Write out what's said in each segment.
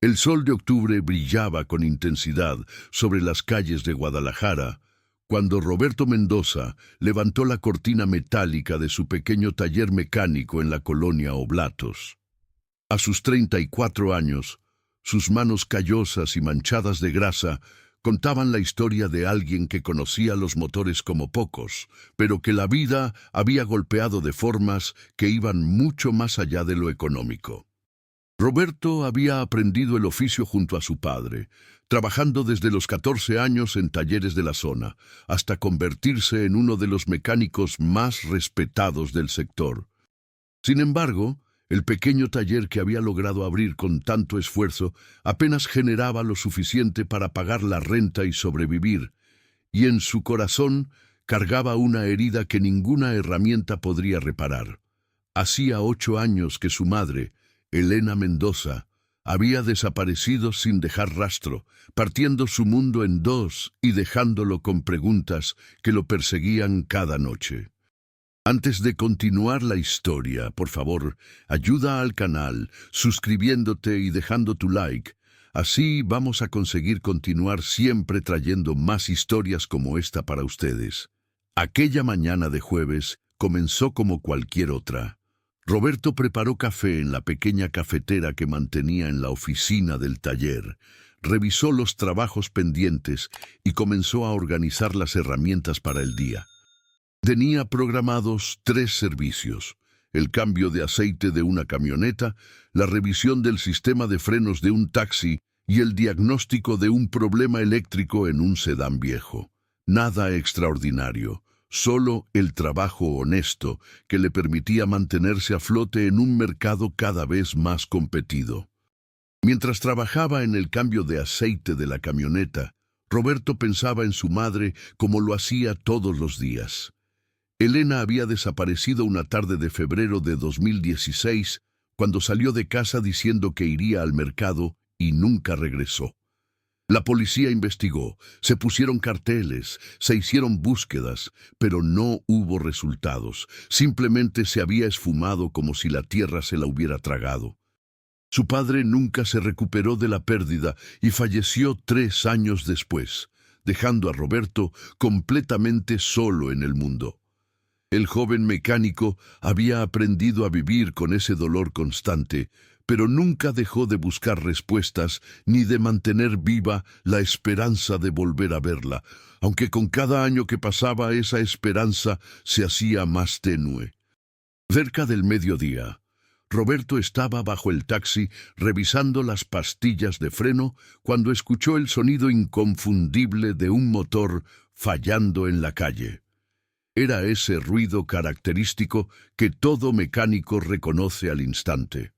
El sol de octubre brillaba con intensidad sobre las calles de Guadalajara, cuando Roberto Mendoza levantó la cortina metálica de su pequeño taller mecánico en la colonia Oblatos. A sus 34 años, sus manos callosas y manchadas de grasa contaban la historia de alguien que conocía los motores como pocos, pero que la vida había golpeado de formas que iban mucho más allá de lo económico. Roberto había aprendido el oficio junto a su padre, trabajando desde los 14 años en talleres de la zona, hasta convertirse en uno de los mecánicos más respetados del sector. Sin embargo, el pequeño taller que había logrado abrir con tanto esfuerzo apenas generaba lo suficiente para pagar la renta y sobrevivir, y en su corazón cargaba una herida que ninguna herramienta podría reparar. Hacía 8 años que su madre, Elena Mendoza, había desaparecido sin dejar rastro, partiendo su mundo en dos y dejándolo con preguntas que lo perseguían cada noche. Antes de continuar la historia, por favor, ayuda al canal, suscribiéndote y dejando tu like. Así vamos a conseguir continuar siempre trayendo más historias como esta para ustedes. Aquella mañana de jueves comenzó como cualquier otra. Roberto preparó café en la pequeña cafetera que mantenía en la oficina del taller, revisó los trabajos pendientes y comenzó a organizar las herramientas para el día. Tenía programados 3 servicios: el cambio de aceite de una camioneta, la revisión del sistema de frenos de un taxi y el diagnóstico de un problema eléctrico en un sedán viejo. Nada extraordinario. Solo el trabajo honesto que le permitía mantenerse a flote en un mercado cada vez más competido. Mientras trabajaba en el cambio de aceite de la camioneta, Roberto pensaba en su madre como lo hacía todos los días. Elena había desaparecido una tarde de febrero de 2016, cuando salió de casa diciendo que iría al mercado y nunca regresó. La policía investigó, se pusieron carteles, se hicieron búsquedas, pero no hubo resultados. Simplemente se había esfumado como si la tierra se la hubiera tragado. Su padre nunca se recuperó de la pérdida y falleció 3 años después, dejando a Roberto completamente solo en el mundo. El joven mecánico había aprendido a vivir con ese dolor constante, pero nunca dejó de buscar respuestas ni de mantener viva la esperanza de volver a verla, aunque con cada año que pasaba esa esperanza se hacía más tenue. Cerca del mediodía, Roberto estaba bajo el taxi revisando las pastillas de freno cuando escuchó el sonido inconfundible de un motor fallando en la calle. Era ese ruido característico que todo mecánico reconoce al instante.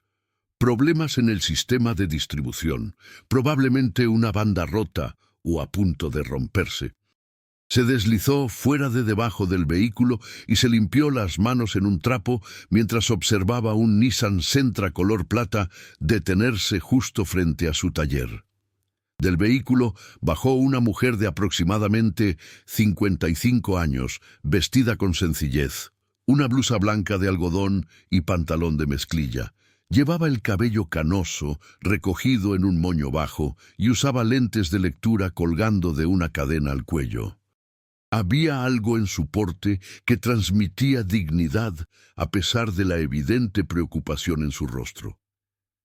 Problemas en el sistema de distribución, probablemente una banda rota o a punto de romperse. Se deslizó fuera de debajo del vehículo y se limpió las manos en un trapo mientras observaba un Nissan Sentra color plata detenerse justo frente a su taller. Del vehículo bajó una mujer de aproximadamente 55 años, vestida con sencillez, una blusa blanca de algodón y pantalón de mezclilla. Llevaba el cabello canoso, recogido en un moño bajo, y usaba lentes de lectura colgando de una cadena al cuello. Había algo en su porte que transmitía dignidad a pesar de la evidente preocupación en su rostro.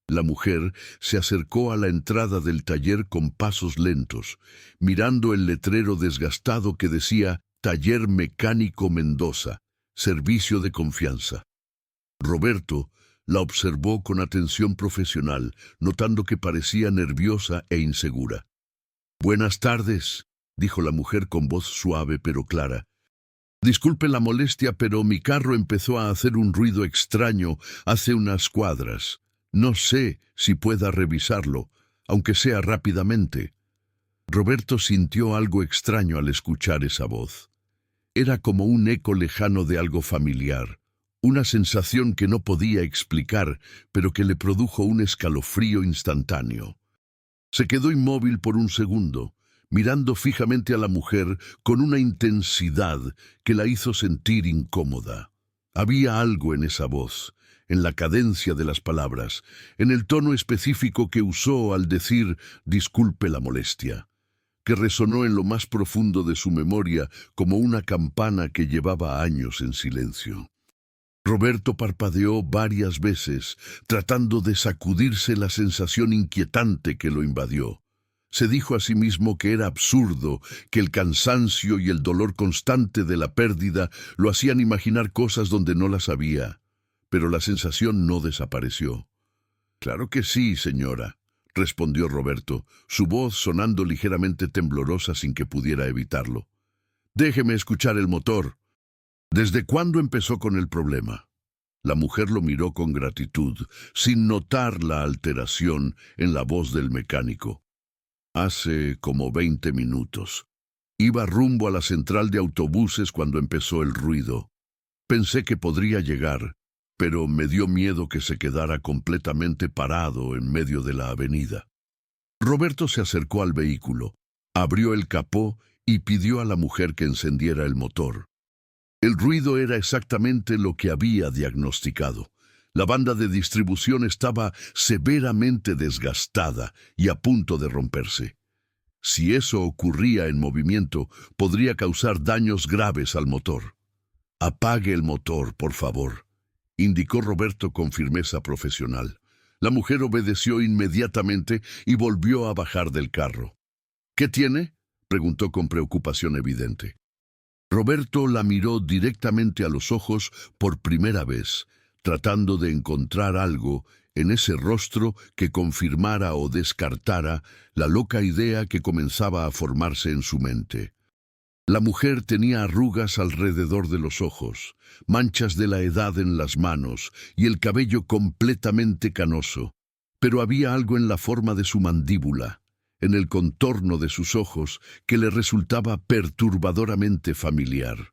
La mujer se acercó a la entrada del taller con pasos lentos, mirando el letrero desgastado que decía Taller Mecánico Mendoza, servicio de confianza. Roberto la observó con atención profesional, notando que parecía nerviosa e insegura. «Buenas tardes», dijo la mujer con voz suave pero clara. «Disculpe la molestia, pero mi carro empezó a hacer un ruido extraño hace unas cuadras. No sé si pueda revisarlo, aunque sea rápidamente». Roberto sintió algo extraño al escuchar esa voz. Era como un eco lejano de algo familiar. Una sensación que no podía explicar, pero que le produjo un escalofrío instantáneo. Se quedó inmóvil por un segundo, mirando fijamente a la mujer con una intensidad que la hizo sentir incómoda. Había algo en esa voz, en la cadencia de las palabras, en el tono específico que usó al decir «disculpe la molestia», que resonó en lo más profundo de su memoria como una campana que llevaba años en silencio. Roberto parpadeó varias veces, tratando de sacudirse la sensación inquietante que lo invadió. Se dijo a sí mismo que era absurdo, que el cansancio y el dolor constante de la pérdida lo hacían imaginar cosas donde no las había. Pero la sensación no desapareció. «Claro que sí, señora», respondió Roberto, su voz sonando ligeramente temblorosa sin que pudiera evitarlo. «Déjeme escuchar el motor». «¿Desde cuándo empezó con el problema?» La mujer lo miró con gratitud, sin notar la alteración en la voz del mecánico. «Hace como 20 minutos. Iba rumbo a la central de autobuses cuando empezó el ruido. Pensé que podría llegar, pero me dio miedo que se quedara completamente parado en medio de la avenida». Roberto se acercó al vehículo, abrió el capó y pidió a la mujer que encendiera el motor. El ruido era exactamente lo que había diagnosticado. La banda de distribución estaba severamente desgastada y a punto de romperse. Si eso ocurría en movimiento, podría causar daños graves al motor. «Apague el motor, por favor», indicó Roberto con firmeza profesional. La mujer obedeció inmediatamente y volvió a bajar del carro. «¿Qué tiene?», preguntó con preocupación evidente. Roberto la miró directamente a los ojos por primera vez, tratando de encontrar algo en ese rostro que confirmara o descartara la loca idea que comenzaba a formarse en su mente. La mujer tenía arrugas alrededor de los ojos, manchas de la edad en las manos y el cabello completamente canoso, pero había algo en la forma de su mandíbula, en el contorno de sus ojos, que le resultaba perturbadoramente familiar.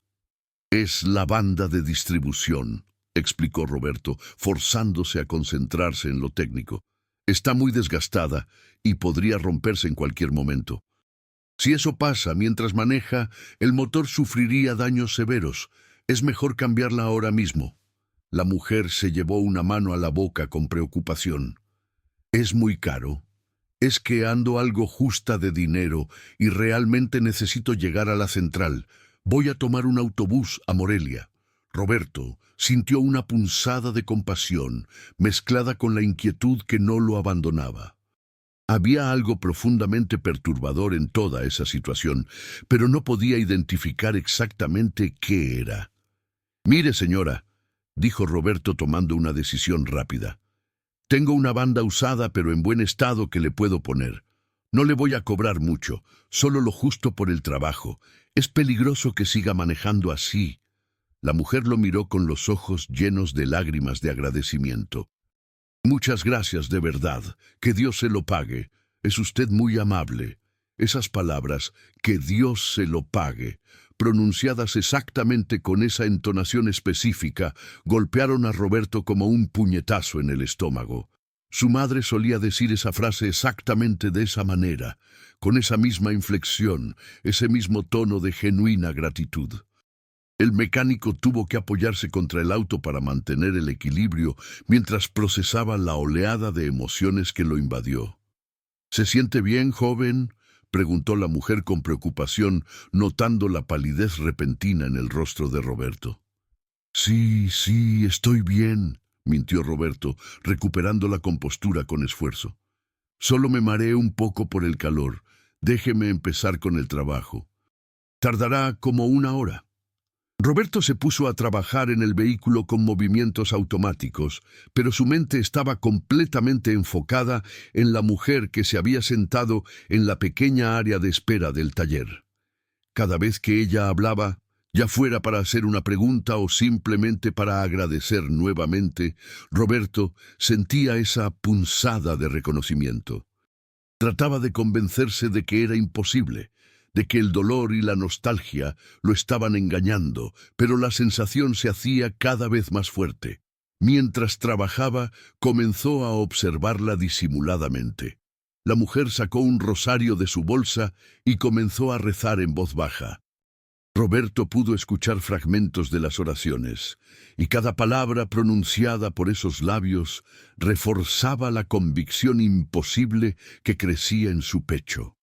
«Es la banda de distribución», explicó Roberto, forzándose a concentrarse en lo técnico. «Está muy desgastada y podría romperse en cualquier momento. Si eso pasa mientras maneja, el motor sufriría daños severos. Es mejor cambiarla ahora mismo». La mujer se llevó una mano a la boca con preocupación. «¿Es muy caro? Es que ando algo justa de dinero y realmente necesito llegar a la central. Voy a tomar un autobús a Morelia». Roberto sintió una punzada de compasión, mezclada con la inquietud que no lo abandonaba. Había algo profundamente perturbador en toda esa situación, pero no podía identificar exactamente qué era. «Mire, señora», dijo Roberto tomando una decisión rápida. «Tengo una banda usada pero en buen estado que le puedo poner. No le voy a cobrar mucho, solo lo justo por el trabajo. Es peligroso que siga manejando así». La mujer lo miró con los ojos llenos de lágrimas de agradecimiento. «Muchas gracias, de verdad. Que Dios se lo pague. Es usted muy amable». Esas palabras, «que Dios se lo pague», pronunciadas exactamente con esa entonación específica, golpearon a Roberto como un puñetazo en el estómago. Su madre solía decir esa frase exactamente de esa manera, con esa misma inflexión, ese mismo tono de genuina gratitud. El mecánico tuvo que apoyarse contra el auto para mantener el equilibrio mientras procesaba la oleada de emociones que lo invadió. «¿Se siente bien, joven?», preguntó la mujer con preocupación, notando la palidez repentina en el rostro de Roberto. «Sí, estoy bien», mintió Roberto, recuperando la compostura con esfuerzo. «Solo me mareé un poco por el calor. Déjeme empezar con el trabajo. Tardará como 1 hora». Roberto se puso a trabajar en el vehículo con movimientos automáticos, pero su mente estaba completamente enfocada en la mujer que se había sentado en la pequeña área de espera del taller. Cada vez que ella hablaba, ya fuera para hacer una pregunta o simplemente para agradecer nuevamente, Roberto sentía esa punzada de reconocimiento. Trataba de convencerse de que era imposible, de que el dolor y la nostalgia lo estaban engañando, pero la sensación se hacía cada vez más fuerte. Mientras trabajaba, comenzó a observarla disimuladamente. La mujer sacó un rosario de su bolsa y comenzó a rezar en voz baja. Roberto pudo escuchar fragmentos de las oraciones, y cada palabra pronunciada por esos labios reforzaba la convicción imposible que crecía en su pecho.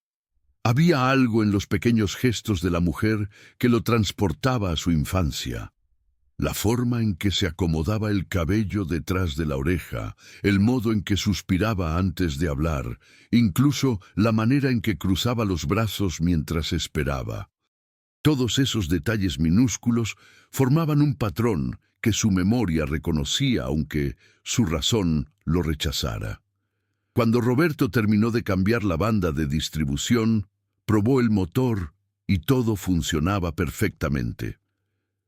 Había algo en los pequeños gestos de la mujer que lo transportaba a su infancia. La forma en que se acomodaba el cabello detrás de la oreja, el modo en que suspiraba antes de hablar, incluso la manera en que cruzaba los brazos mientras esperaba. Todos esos detalles minúsculos formaban un patrón que su memoria reconocía aunque su razón lo rechazara. Cuando Roberto terminó de cambiar la banda de distribución, probó el motor y todo funcionaba perfectamente.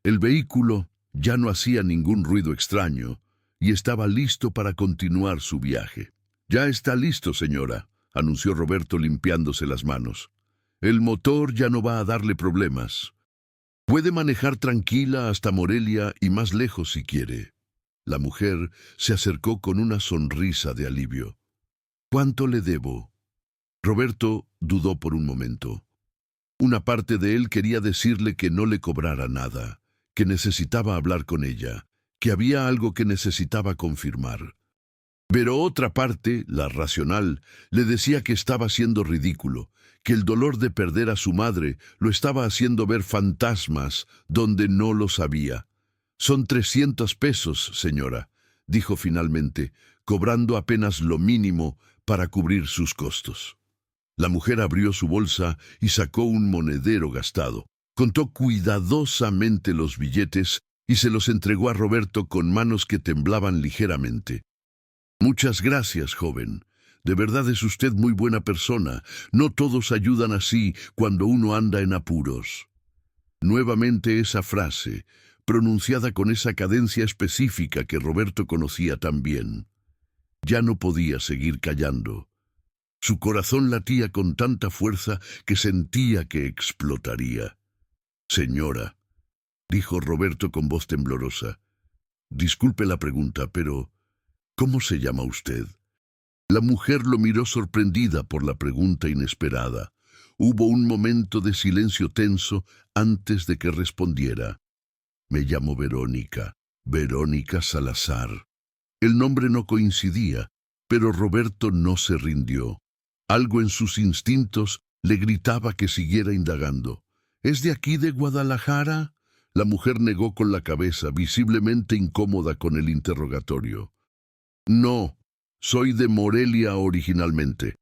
El vehículo ya no hacía ningún ruido extraño y estaba listo para continuar su viaje. «Ya está listo, señora», anunció Roberto limpiándose las manos. «El motor ya no va a darle problemas. Puede manejar tranquila hasta Morelia y más lejos si quiere». La mujer se acercó con una sonrisa de alivio. «¿Cuánto le debo?» Roberto dudó por un momento. Una parte de él quería decirle que no le cobrara nada, que necesitaba hablar con ella, que había algo que necesitaba confirmar. Pero otra parte, la racional, le decía que estaba siendo ridículo, que el dolor de perder a su madre lo estaba haciendo ver fantasmas donde no los había. «Son 300 pesos, señora», dijo finalmente, cobrando apenas lo mínimo para cubrir sus costos. La mujer abrió su bolsa y sacó un monedero gastado. Contó cuidadosamente los billetes y se los entregó a Roberto con manos que temblaban ligeramente. «Muchas gracias, joven. De verdad es usted muy buena persona. No todos ayudan así cuando uno anda en apuros». Nuevamente esa frase, pronunciada con esa cadencia específica que Roberto conocía tan bien. Ya no podía seguir callando. Su corazón latía con tanta fuerza que sentía que explotaría. «Señora», dijo Roberto con voz temblorosa, «disculpe la pregunta, pero ¿cómo se llama usted?» La mujer lo miró sorprendida por la pregunta inesperada. Hubo un momento de silencio tenso antes de que respondiera. «Me llamo Verónica, Verónica Salazar». El nombre no coincidía, pero Roberto no se rindió. Algo en sus instintos le gritaba que siguiera indagando. «¿Es de aquí de Guadalajara?» La mujer negó con la cabeza, visiblemente incómoda con el interrogatorio. «No, soy de Morelia originalmente.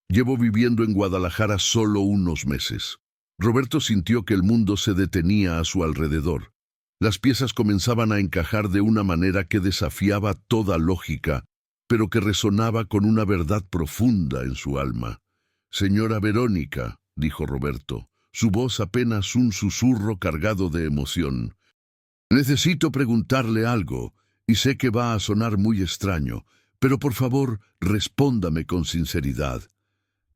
Llevo viviendo en Guadalajara solo unos meses». Roberto sintió que el mundo se detenía a su alrededor. Las piezas comenzaban a encajar de una manera que desafiaba toda lógica, pero que resonaba con una verdad profunda en su alma. «Señora Verónica», dijo Roberto, su voz apenas un susurro cargado de emoción. «Necesito preguntarle algo, y sé que va a sonar muy extraño, pero por favor, respóndame con sinceridad.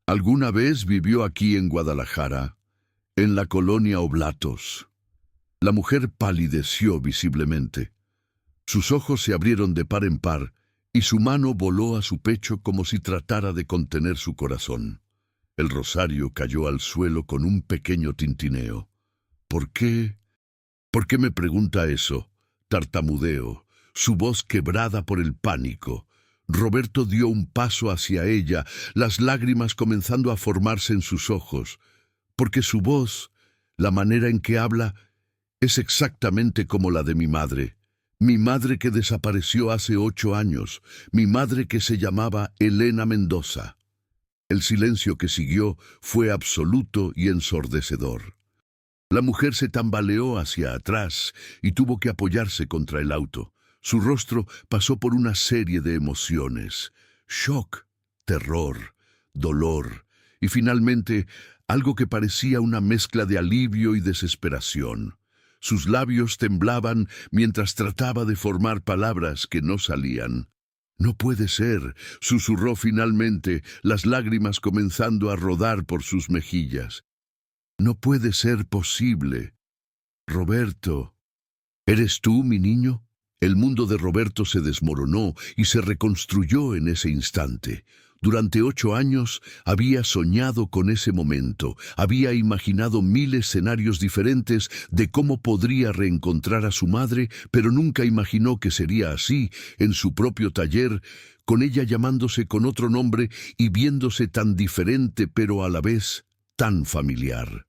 ¿Alguna vez vivió aquí en Guadalajara, en la colonia Oblatos?» La mujer palideció visiblemente. Sus ojos se abrieron de par en par, y su mano voló a su pecho como si tratara de contener su corazón. El rosario cayó al suelo con un pequeño tintineo. «¿Por qué? ¿Por qué me pregunta eso?» Tartamudeó, su voz quebrada por el pánico. Roberto dio un paso hacia ella, las lágrimas comenzando a formarse en sus ojos, porque su voz, la manera en que habla, es exactamente como la de mi madre que desapareció hace 8 años, mi madre que se llamaba Elena Mendoza. El silencio que siguió fue absoluto y ensordecedor. La mujer se tambaleó hacia atrás y tuvo que apoyarse contra el auto. Su rostro pasó por una serie de emociones: shock, terror, dolor y finalmente algo que parecía una mezcla de alivio y desesperación. Sus labios temblaban mientras trataba de formar palabras que no salían. «No puede ser», susurró finalmente, las lágrimas comenzando a rodar por sus mejillas. «No puede ser posible. Roberto, ¿eres tú, mi niño?» El mundo de Roberto se desmoronó y se reconstruyó en ese instante. Durante 8 años había soñado con ese momento, había imaginado 1000 escenarios diferentes de cómo podría reencontrar a su madre, pero nunca imaginó que sería así, en su propio taller, con ella llamándose con otro nombre y viéndose tan diferente pero a la vez tan familiar.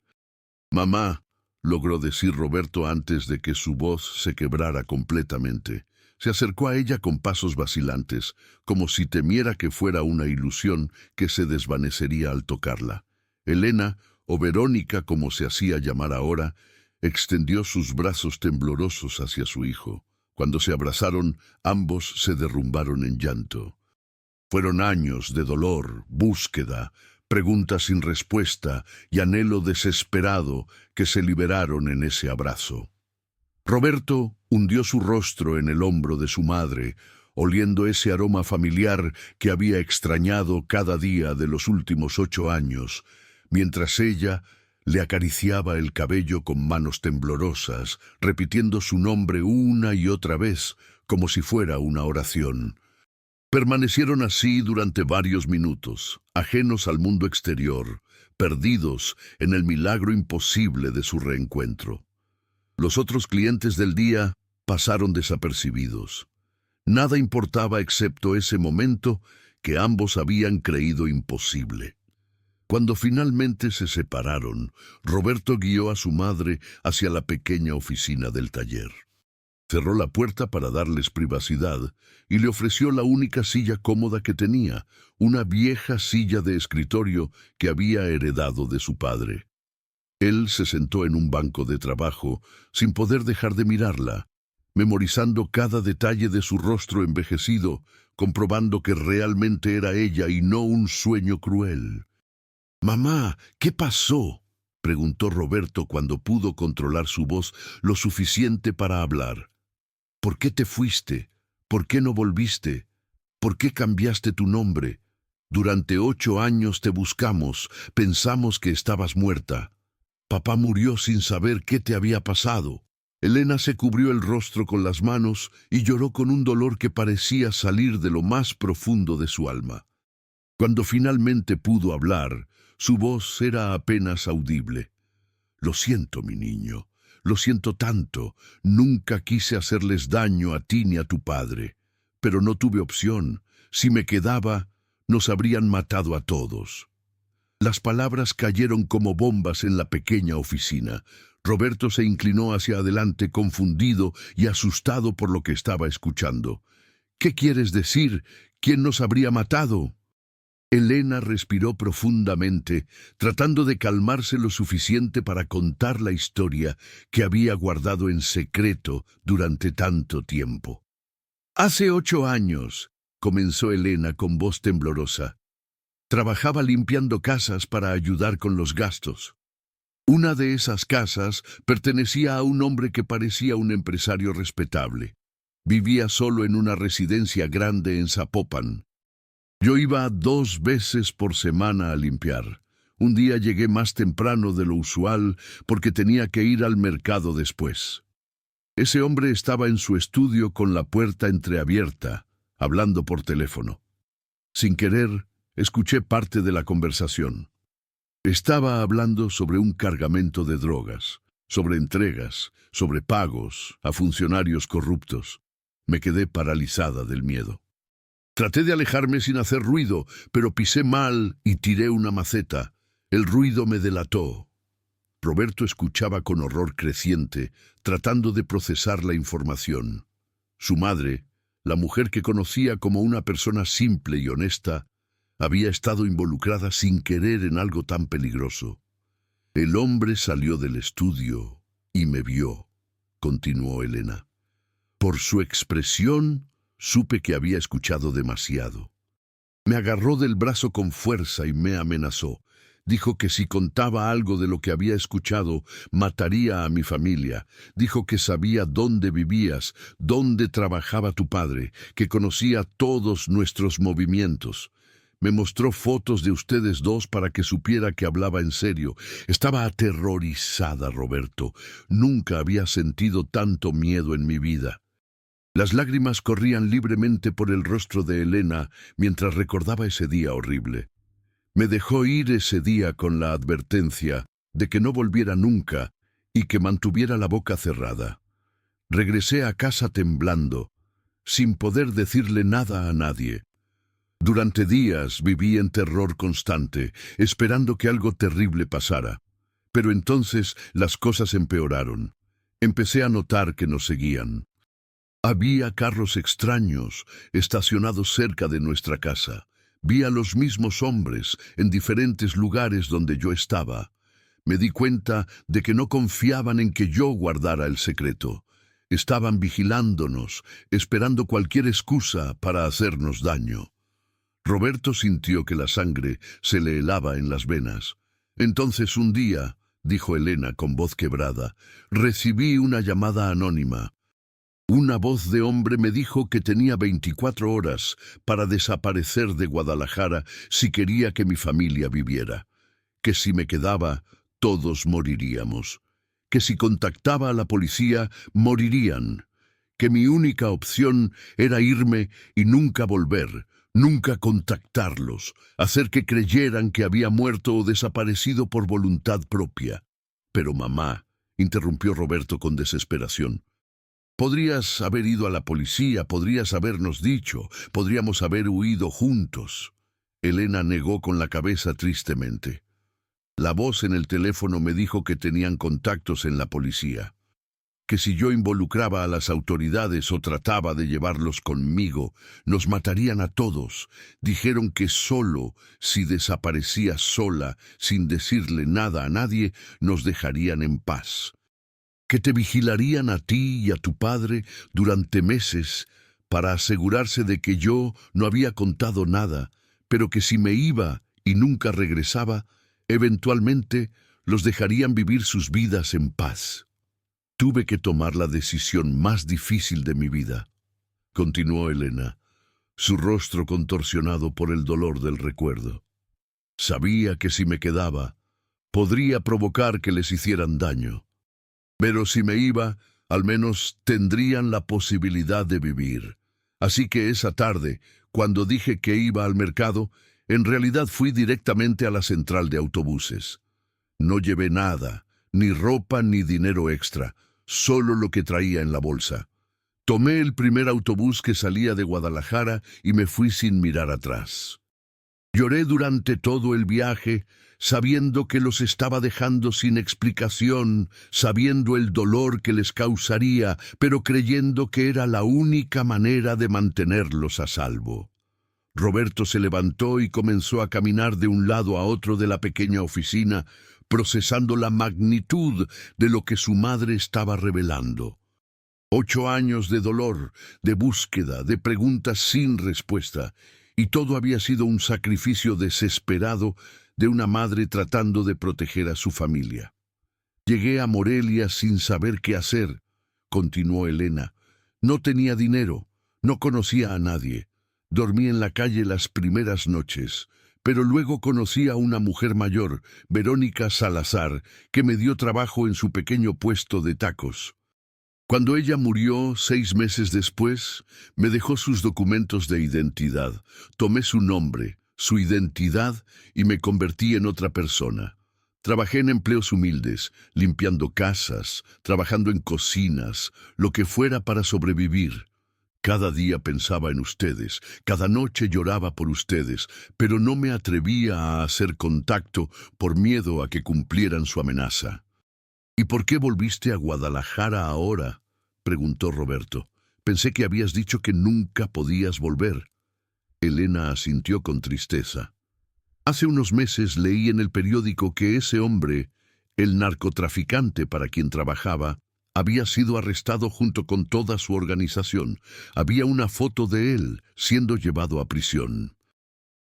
«Mamá», logró decir Roberto antes de que su voz se quebrara completamente. Se acercó a ella con pasos vacilantes, como si temiera que fuera una ilusión que se desvanecería al tocarla. Elena, o Verónica como se hacía llamar ahora, extendió sus brazos temblorosos hacia su hijo. Cuando se abrazaron, ambos se derrumbaron en llanto. Fueron años de dolor, búsqueda, preguntas sin respuesta y anhelo desesperado que se liberaron en ese abrazo. Roberto hundió su rostro en el hombro de su madre, oliendo ese aroma familiar que había extrañado cada día de los últimos 8 años, mientras ella le acariciaba el cabello con manos temblorosas, repitiendo su nombre una y otra vez, como si fuera una oración. Permanecieron así durante varios minutos, ajenos al mundo exterior, perdidos en el milagro imposible de su reencuentro. Los otros clientes del día pasaron desapercibidos. Nada importaba excepto ese momento que ambos habían creído imposible. Cuando finalmente se separaron, Roberto guió a su madre hacia la pequeña oficina del taller. Cerró la puerta para darles privacidad y le ofreció la única silla cómoda que tenía, una vieja silla de escritorio que había heredado de su padre. Él se sentó en un banco de trabajo, sin poder dejar de mirarla, memorizando cada detalle de su rostro envejecido, comprobando que realmente era ella y no un sueño cruel. «Mamá, ¿qué pasó?», preguntó Roberto cuando pudo controlar su voz lo suficiente para hablar. «¿Por qué te fuiste? ¿Por qué no volviste? ¿Por qué cambiaste tu nombre? Durante 8 años te buscamos, pensamos que estabas muerta. Papá murió sin saber qué te había pasado». Elena se cubrió el rostro con las manos y lloró con un dolor que parecía salir de lo más profundo de su alma. Cuando finalmente pudo hablar, su voz era apenas audible. «Lo siento, mi niño, lo siento tanto. Nunca quise hacerles daño a ti ni a tu padre. Pero no tuve opción. Si me quedaba, nos habrían matado a todos». Las palabras cayeron como bombas en la pequeña oficina. Roberto se inclinó hacia adelante, confundido y asustado por lo que estaba escuchando. «¿Qué quieres decir? ¿Quién nos habría matado?». Elena respiró profundamente, tratando de calmarse lo suficiente para contar la historia que había guardado en secreto durante tanto tiempo. «Hace 8 años», comenzó Elena con voz temblorosa, «trabajaba limpiando casas para ayudar con los gastos. Una de esas casas pertenecía a un hombre que parecía un empresario respetable. Vivía solo en una residencia grande en Zapopan. Yo iba 2 veces por semana a limpiar. Un día llegué más temprano de lo usual porque tenía que ir al mercado después. Ese hombre estaba en su estudio con la puerta entreabierta, hablando por teléfono. Sin querer, escuché parte de la conversación. Estaba hablando sobre un cargamento de drogas, sobre entregas, sobre pagos a funcionarios corruptos. Me quedé paralizada del miedo. Traté de alejarme sin hacer ruido, pero pisé mal y tiré una maceta. El ruido me delató. Roberto escuchaba con horror creciente, tratando de procesar la información. Su madre, la mujer que conocía como una persona simple y honesta, había estado involucrada sin querer en algo tan peligroso. «El hombre salió del estudio y me vio», continuó Elena. «Por su expresión, supe que había escuchado demasiado. Me agarró del brazo con fuerza y me amenazó. Dijo que si contaba algo de lo que había escuchado, mataría a mi familia. Dijo que sabía dónde vivías, dónde trabajaba tu padre, que conocía todos nuestros movimientos. Me mostró fotos de ustedes dos para que supiera que hablaba en serio. Estaba aterrorizada, Roberto. Nunca había sentido tanto miedo en mi vida. Las lágrimas corrían libremente por el rostro de Elena mientras recordaba ese día horrible. Me dejó ir ese día con la advertencia de que no volviera nunca y que mantuviera la boca cerrada. Regresé a casa temblando, sin poder decirle nada a nadie. Durante días viví en terror constante, esperando que algo terrible pasara. Pero entonces las cosas empeoraron. Empecé a notar que nos seguían. Había carros extraños estacionados cerca de nuestra casa. Vi a los mismos hombres en diferentes lugares donde yo estaba. Me di cuenta de que no confiaban en que yo guardara el secreto. Estaban vigilándonos, esperando cualquier excusa para hacernos daño. Roberto sintió que la sangre se le helaba en las venas. Entonces un día, dijo Elena con voz quebrada, recibí una llamada anónima. Una voz de hombre me dijo que tenía 24 horas para desaparecer de Guadalajara si quería que mi familia viviera, que si me quedaba, todos moriríamos, que si contactaba a la policía, morirían, que mi única opción era irme y nunca volver, nunca contactarlos, hacer que creyeran que había muerto o desaparecido por voluntad propia. Pero mamá, interrumpió Roberto con desesperación, podrías haber ido a la policía, podrías habernos dicho, podríamos haber huido juntos. Elena negó con la cabeza tristemente. La voz en el teléfono me dijo que tenían contactos en la policía, que si yo involucraba a las autoridades o trataba de llevarlos conmigo, nos matarían a todos. Dijeron que solo si desaparecía sola, sin decirle nada a nadie, nos dejarían en paz. Que te vigilarían a ti y a tu padre durante meses para asegurarse de que yo no había contado nada, pero que si me iba y nunca regresaba, eventualmente los dejarían vivir sus vidas en paz. Tuve que tomar la decisión más difícil de mi vida, continuó Elena, su rostro contorsionado por el dolor del recuerdo. Sabía que si me quedaba, podría provocar que les hicieran daño. Pero si me iba, al menos tendrían la posibilidad de vivir. Así que esa tarde, cuando dije que iba al mercado, en realidad fui directamente a la central de autobuses. No llevé nada, ni ropa ni dinero extra, solo lo que traía en la bolsa. Tomé el primer autobús que salía de Guadalajara y me fui sin mirar atrás. Lloré durante todo el viaje, sabiendo que los estaba dejando sin explicación, sabiendo el dolor que les causaría, pero creyendo que era la única manera de mantenerlos a salvo. Roberto se levantó y comenzó a caminar de un lado a otro de la pequeña oficina, procesando la magnitud de lo que su madre estaba revelando. 8 años de dolor, de búsqueda, de preguntas sin respuesta, y todo había sido un sacrificio desesperado de una madre tratando de proteger a su familia. Llegué a Morelia sin saber qué hacer, continuó Elena. No tenía dinero, no conocía a nadie. Dormí en la calle las primeras noches, pero luego conocí a una mujer mayor, Verónica Salazar, que me dio trabajo en su pequeño puesto de tacos. Cuando ella murió 6 meses después, me dejó sus documentos de identidad. Tomé su nombre, su identidad y me convertí en otra persona. Trabajé en empleos humildes, limpiando casas, trabajando en cocinas, lo que fuera para sobrevivir. Cada día pensaba en ustedes, cada noche lloraba por ustedes, pero no me atrevía a hacer contacto por miedo a que cumplieran su amenaza. ¿Y por qué volviste a Guadalajara ahora?, preguntó Roberto. Pensé que habías dicho que nunca podías volver. Elena asintió con tristeza. Hace unos meses leí en el periódico que ese hombre, el narcotraficante para quien trabajaba, había sido arrestado junto con toda su organización. Había una foto de él siendo llevado a prisión.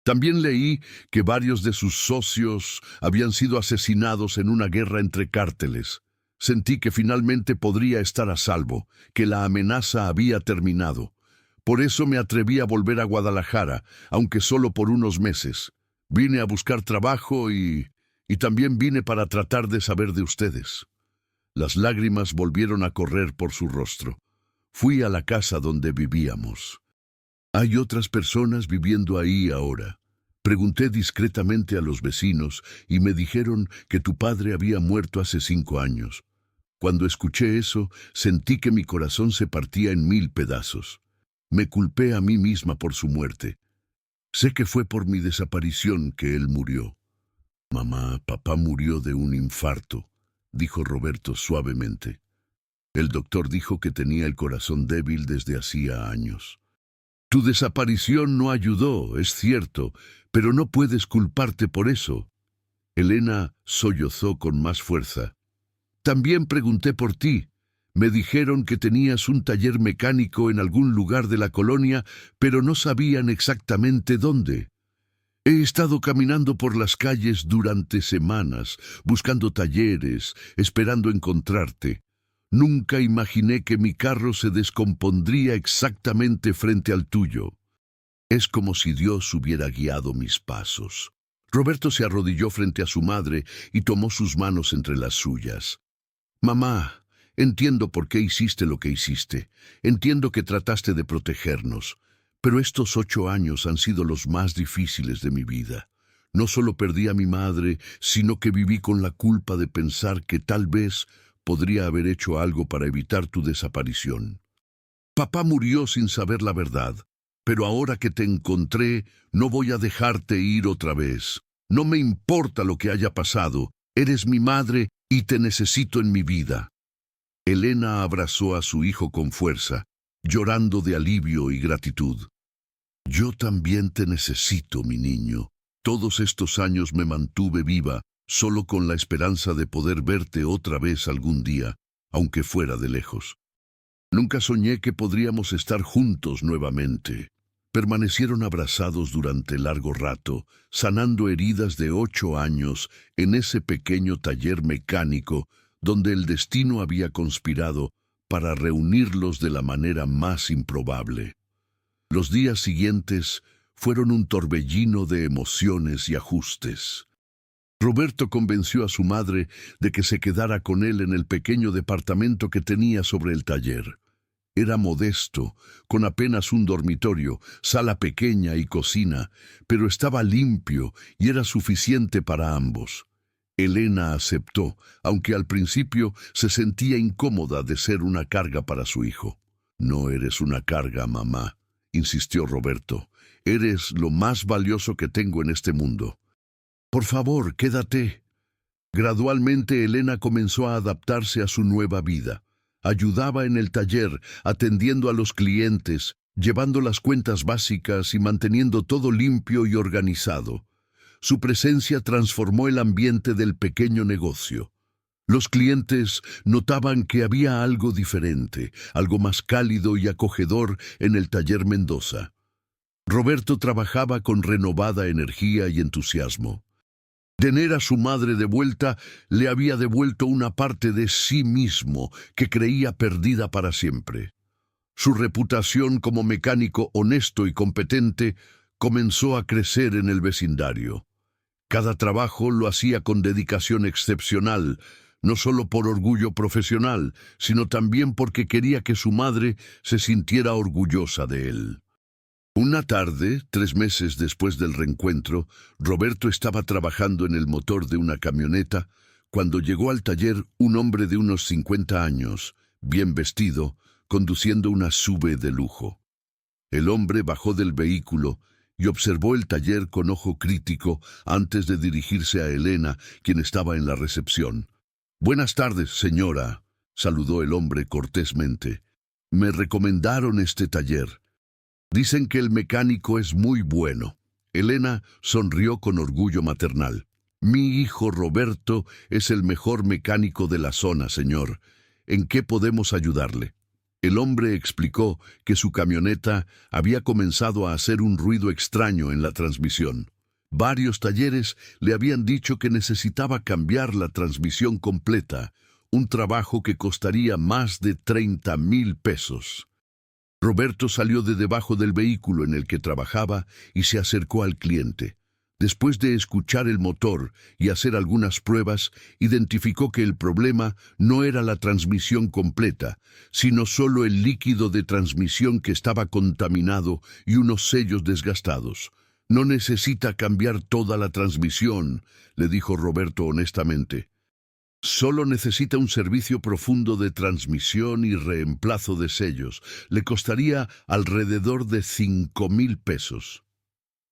También leí que varios de sus socios habían sido asesinados en una guerra entre cárteles. Sentí que finalmente podría estar a salvo, que la amenaza había terminado. Por eso me atreví a volver a Guadalajara, aunque solo por unos meses. Vine a buscar trabajo y también vine para tratar de saber de ustedes. Las lágrimas volvieron a correr por su rostro. Fui a la casa donde vivíamos. ¿Hay otras personas viviendo ahí ahora? Pregunté discretamente a los vecinos y me dijeron que tu padre había muerto hace 5 años. Cuando escuché eso, sentí que mi corazón se partía en 1000 pedazos. Me culpé a mí misma por su muerte. Sé que fue por mi desaparición que él murió. Mamá, papá murió de un infarto, dijo Roberto suavemente. El doctor dijo que tenía el corazón débil desde hacía años. Tu desaparición no ayudó, es cierto, pero no puedes culparte por eso. Elena sollozó con más fuerza. También pregunté por ti. Me dijeron que tenías un taller mecánico en algún lugar de la colonia, pero no sabían exactamente dónde. He estado caminando por las calles durante semanas, buscando talleres, esperando encontrarte. Nunca imaginé que mi carro se descompondría exactamente frente al tuyo. Es como si Dios hubiera guiado mis pasos. Roberto se arrodilló frente a su madre y tomó sus manos entre las suyas. Mamá, entiendo por qué hiciste lo que hiciste. Entiendo que trataste de protegernos. Pero estos 8 años han sido los más difíciles de mi vida. No solo perdí a mi madre, sino que viví con la culpa de pensar que tal vez podría haber hecho algo para evitar tu desaparición. Papá murió sin saber la verdad, pero ahora que te encontré, no voy a dejarte ir otra vez. No me importa lo que haya pasado, eres mi madre y te necesito en mi vida. Elena abrazó a su hijo con fuerza, llorando de alivio y gratitud. Yo también te necesito, mi niño. Todos estos años me mantuve viva, solo con la esperanza de poder verte otra vez algún día, aunque fuera de lejos. Nunca soñé que podríamos estar juntos nuevamente. Permanecieron abrazados durante largo rato, sanando heridas de 8 años en ese pequeño taller mecánico donde el destino había conspirado para reunirlos de la manera más improbable. Los días siguientes fueron un torbellino de emociones y ajustes. Roberto convenció a su madre de que se quedara con él en el pequeño departamento que tenía sobre el taller. Era modesto, con apenas un dormitorio, sala pequeña y cocina, pero estaba limpio y era suficiente para ambos. Elena aceptó, aunque al principio se sentía incómoda de ser una carga para su hijo. No eres una carga, mamá, insistió Roberto. Eres lo más valioso que tengo en este mundo. Por favor, quédate. Gradualmente Elena comenzó a adaptarse a su nueva vida. Ayudaba en el taller, atendiendo a los clientes, llevando las cuentas básicas y manteniendo todo limpio y organizado. Su presencia transformó el ambiente del pequeño negocio. Los clientes notaban que había algo diferente, algo más cálido y acogedor en el taller Mendoza. Roberto trabajaba con renovada energía y entusiasmo. Tener a su madre de vuelta le había devuelto una parte de sí mismo que creía perdida para siempre. Su reputación como mecánico honesto y competente comenzó a crecer en el vecindario. Cada trabajo lo hacía con dedicación excepcional, no solo por orgullo profesional, sino también porque quería que su madre se sintiera orgullosa de él. Una tarde, 3 meses después del reencuentro, Roberto estaba trabajando en el motor de una camioneta cuando llegó al taller un hombre de unos 50 años, bien vestido, conduciendo una SUV de lujo. El hombre bajó del vehículo y observó el taller con ojo crítico antes de dirigirse a Elena, quien estaba en la recepción. «Buenas tardes, señora», saludó el hombre cortésmente. «Me recomendaron este taller. Dicen que el mecánico es muy bueno». Elena sonrió con orgullo maternal. «Mi hijo Roberto es el mejor mecánico de la zona, señor. ¿En qué podemos ayudarle?» El hombre explicó que su camioneta había comenzado a hacer un ruido extraño en la transmisión. Varios talleres le habían dicho que necesitaba cambiar la transmisión completa, un trabajo que costaría más de 30,000 pesos. Roberto salió de debajo del vehículo en el que trabajaba y se acercó al cliente. Después de escuchar el motor y hacer algunas pruebas, identificó que el problema no era la transmisión completa, sino solo el líquido de transmisión que estaba contaminado y unos sellos desgastados. «No necesita cambiar toda la transmisión», le dijo Roberto honestamente. «Solo necesita un servicio profundo de transmisión y reemplazo de sellos. Le costaría alrededor de 5,000 pesos».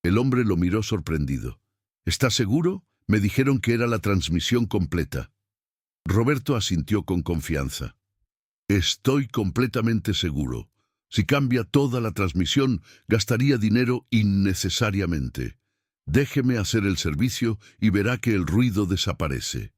El hombre lo miró sorprendido. «¿Está seguro? Me dijeron que era la transmisión completa». Roberto asintió con confianza. «Estoy completamente seguro. Si cambia toda la transmisión, gastaría dinero innecesariamente. Déjeme hacer el servicio y verá que el ruido desaparece».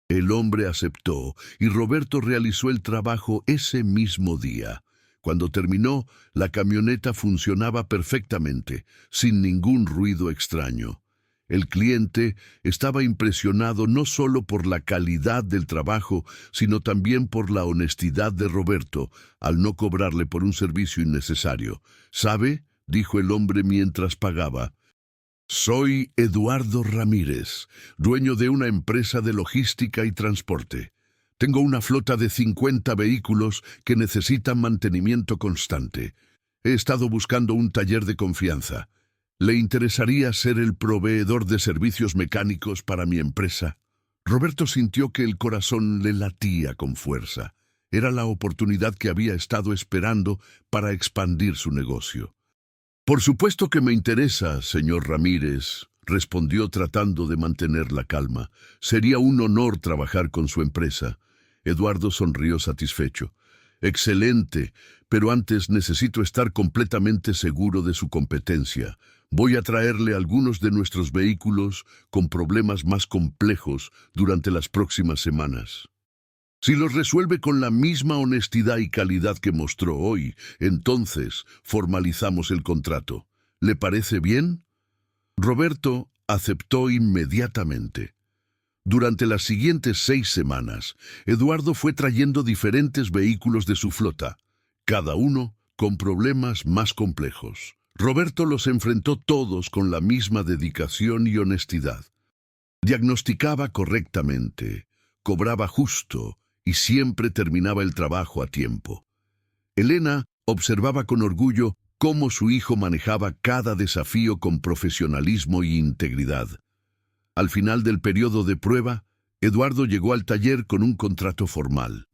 El hombre aceptó y Roberto realizó el trabajo ese mismo día. Cuando terminó, la camioneta funcionaba perfectamente, sin ningún ruido extraño. El cliente estaba impresionado no solo por la calidad del trabajo, sino también por la honestidad de Roberto, al no cobrarle por un servicio innecesario. «¿Sabe?», dijo el hombre mientras pagaba. «Soy Eduardo Ramírez, dueño de una empresa de logística y transporte. Tengo una flota de 50 vehículos que necesitan mantenimiento constante. He estado buscando un taller de confianza. ¿Le interesaría ser el proveedor de servicios mecánicos para mi empresa?» Roberto sintió que el corazón le latía con fuerza. Era la oportunidad que había estado esperando para expandir su negocio. «Por supuesto que me interesa, señor Ramírez», respondió tratando de mantener la calma. «Sería un honor trabajar con su empresa». Eduardo sonrió satisfecho. «Excelente, pero antes necesito estar completamente seguro de su competencia. Voy a traerle algunos de nuestros vehículos con problemas más complejos durante las próximas semanas. Si los resuelve con la misma honestidad y calidad que mostró hoy, entonces formalizamos el contrato. ¿Le parece bien?» Roberto aceptó inmediatamente. Durante las siguientes 6 semanas, Eduardo fue trayendo diferentes vehículos de su flota, cada uno con problemas más complejos. Roberto los enfrentó todos con la misma dedicación y honestidad. Diagnosticaba correctamente, cobraba justo y siempre terminaba el trabajo a tiempo. Elena observaba con orgullo cómo su hijo manejaba cada desafío con profesionalismo y integridad. Al final del periodo de prueba, Eduardo llegó al taller con un contrato formal.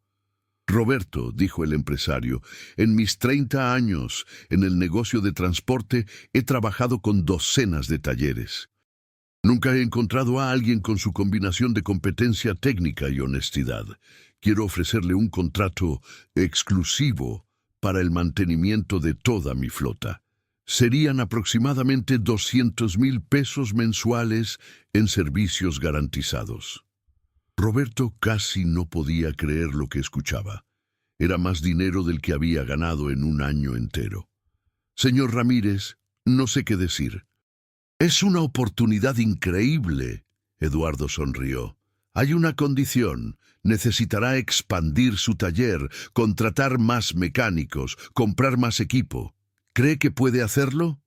«Roberto», dijo el empresario, «en mis 30 años en el negocio de transporte he trabajado con docenas de talleres. Nunca he encontrado a alguien con su combinación de competencia técnica y honestidad. Quiero ofrecerle un contrato exclusivo para el mantenimiento de toda mi flota. Serían aproximadamente 200,000 pesos mensuales en servicios garantizados». Roberto casi no podía creer lo que escuchaba. Era más dinero del que había ganado en un año entero. «Señor Ramírez, no sé qué decir». «Es una oportunidad increíble», Eduardo sonrió. «Hay una condición. Necesitará expandir su taller, contratar más mecánicos, comprar más equipo. ¿Cree que puede hacerlo?»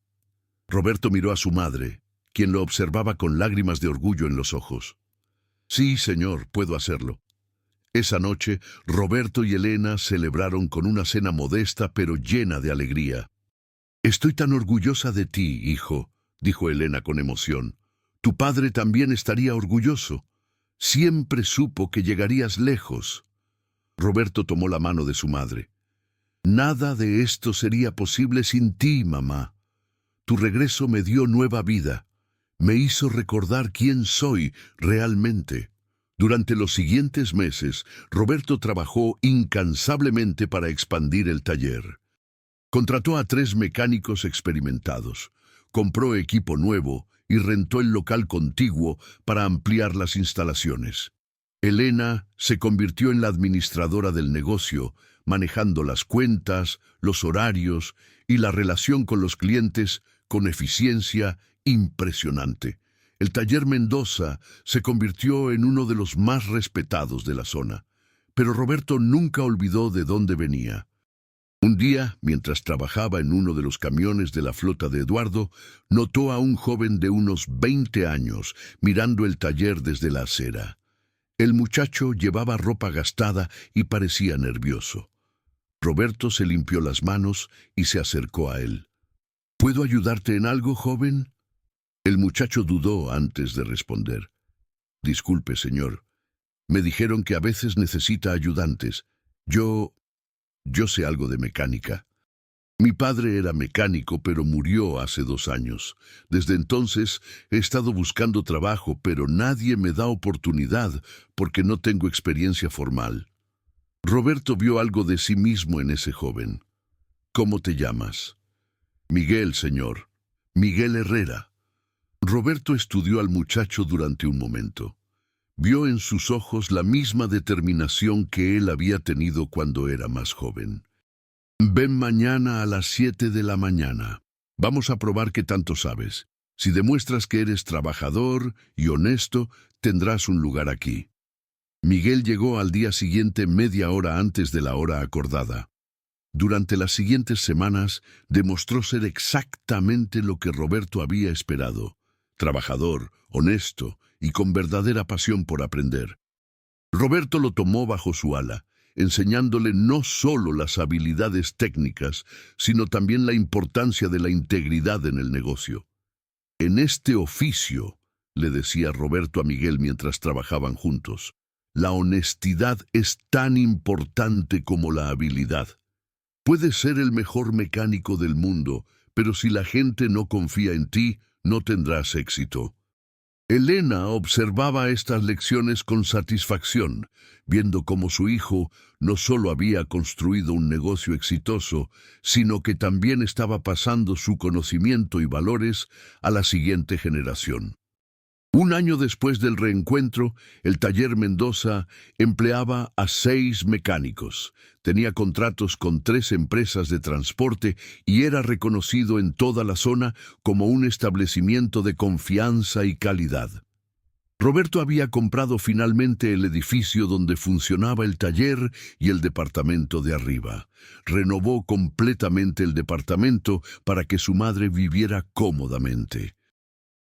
Roberto miró a su madre, quien lo observaba con lágrimas de orgullo en los ojos. «Sí, señor, puedo hacerlo». Esa noche, Roberto y Elena celebraron con una cena modesta pero llena de alegría. «Estoy tan orgullosa de ti, hijo», dijo Elena con emoción. «Tu padre también estaría orgulloso. Siempre supo que llegarías lejos». Roberto tomó la mano de su madre. «Nada de esto sería posible sin ti, mamá. Tu regreso me dio nueva vida. Me hizo recordar quién soy realmente». Durante los siguientes meses, Roberto trabajó incansablemente para expandir el taller. Contrató a 3 mecánicos experimentados, compró equipo nuevo y rentó el local contiguo para ampliar las instalaciones. Elena se convirtió en la administradora del negocio, manejando las cuentas, los horarios y la relación con los clientes con eficiencia impresionante. El taller Mendoza se convirtió en uno de los más respetados de la zona, pero Roberto nunca olvidó de dónde venía. Un día, mientras trabajaba en uno de los camiones de la flota de Eduardo, notó a un joven de unos 20 años mirando el taller desde la acera. El muchacho llevaba ropa gastada y parecía nervioso. Roberto se limpió las manos y se acercó a él. ¿Puedo ayudarte en algo, joven? El muchacho dudó antes de responder. Disculpe, señor. Me dijeron que a veces necesita ayudantes. Yo sé algo de mecánica. Mi padre era mecánico, pero murió hace 2 años. Desde entonces he estado buscando trabajo, pero nadie me da oportunidad porque no tengo experiencia formal. Roberto vio algo de sí mismo en ese joven. ¿Cómo te llamas? Miguel, señor. Miguel Herrera. Roberto estudió al muchacho durante un momento. Vio en sus ojos la misma determinación que él había tenido cuando era más joven. Ven mañana a las 7 de la mañana. Vamos a probar qué tanto sabes. Si demuestras que eres trabajador y honesto, tendrás un lugar aquí. Miguel llegó al día siguiente media hora antes de la hora acordada. Durante las siguientes semanas demostró ser exactamente lo que Roberto había esperado: trabajador, honesto y con verdadera pasión por aprender. Roberto lo tomó bajo su ala, enseñándole no solo las habilidades técnicas, sino también la importancia de la integridad en el negocio. En este oficio, le decía Roberto a Miguel mientras trabajaban juntos, la honestidad es tan importante como la habilidad. Puedes ser el mejor mecánico del mundo, pero si la gente no confía en ti, no tendrás éxito. Elena observaba estas lecciones con satisfacción, viendo cómo su hijo no solo había construido un negocio exitoso, sino que también estaba pasando su conocimiento y valores a la siguiente generación. Un año después del reencuentro, el taller Mendoza empleaba a 6 mecánicos. Tenía contratos con 3 empresas de transporte y era reconocido en toda la zona como un establecimiento de confianza y calidad. Roberto había comprado finalmente el edificio donde funcionaba el taller y el departamento de arriba. Renovó completamente el departamento para que su madre viviera cómodamente.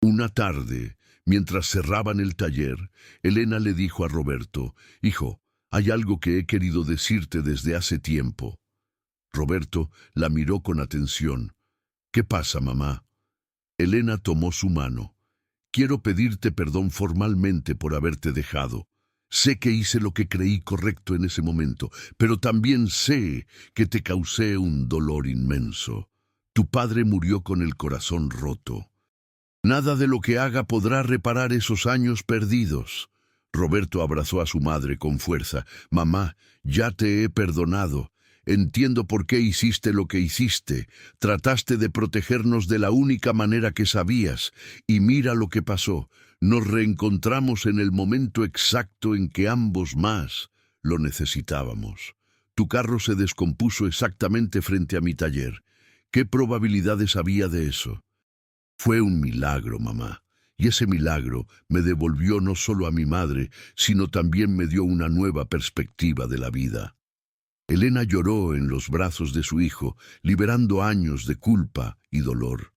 Una tarde, mientras cerraban el taller, Elena le dijo a Roberto: «Hijo, hay algo que he querido decirte desde hace tiempo». Roberto la miró con atención. «¿Qué pasa, mamá?» Elena tomó su mano. «Quiero pedirte perdón formalmente por haberte dejado. Sé que hice lo que creí correcto en ese momento, pero también sé que te causé un dolor inmenso. Tu padre murió con el corazón roto. Nada de lo que haga podrá reparar esos años perdidos». Roberto abrazó a su madre con fuerza. «Mamá, ya te he perdonado. Entiendo por qué hiciste lo que hiciste. Trataste de protegernos de la única manera que sabías. Y mira lo que pasó. Nos reencontramos en el momento exacto en que ambos más lo necesitábamos. Tu carro se descompuso exactamente frente a mi taller. ¿Qué probabilidades había de eso? Fue un milagro, mamá. Y ese milagro me devolvió no solo a mi madre, sino también me dio una nueva perspectiva de la vida». Elena lloró en los brazos de su hijo, liberando años de culpa y dolor.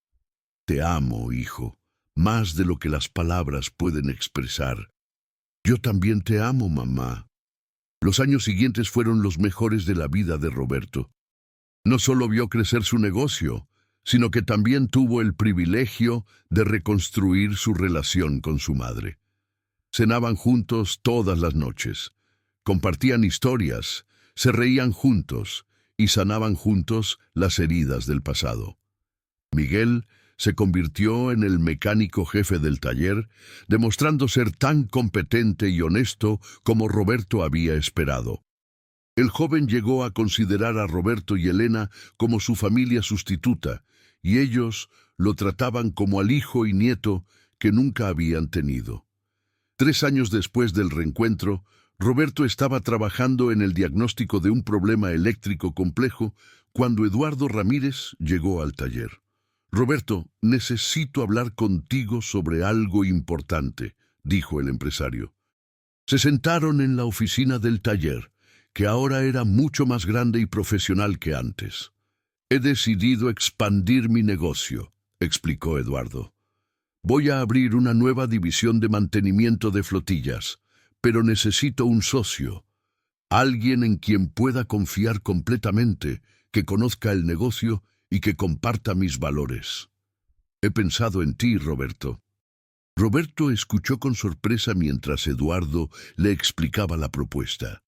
«Te amo, hijo, más de lo que las palabras pueden expresar». «Yo también te amo, mamá». Los años siguientes fueron los mejores de la vida de Roberto. No solo vio crecer su negocio, sino que también tuvo el privilegio de reconstruir su relación con su madre. Cenaban juntos todas las noches, compartían historias, se reían juntos y sanaban juntos las heridas del pasado. Miguel se convirtió en el mecánico jefe del taller, demostrando ser tan competente y honesto como Roberto había esperado. El joven llegó a considerar a Roberto y Elena como su familia sustituta, y ellos lo trataban como al hijo y nieto que nunca habían tenido. 3 años después del reencuentro, Roberto estaba trabajando en el diagnóstico de un problema eléctrico complejo cuando Eduardo Ramírez llegó al taller. «Roberto, necesito hablar contigo sobre algo importante», dijo el empresario. Se sentaron en la oficina del taller. que ahora era mucho más grande y profesional que antes. He decidido expandir mi negocio, explicó Eduardo. Voy a abrir una nueva división de mantenimiento de flotillas, pero necesito un socio, alguien en quien pueda confiar completamente, que conozca el negocio y que comparta mis valores. He pensado en ti, Roberto. Roberto escuchó con sorpresa mientras Eduardo le explicaba la propuesta.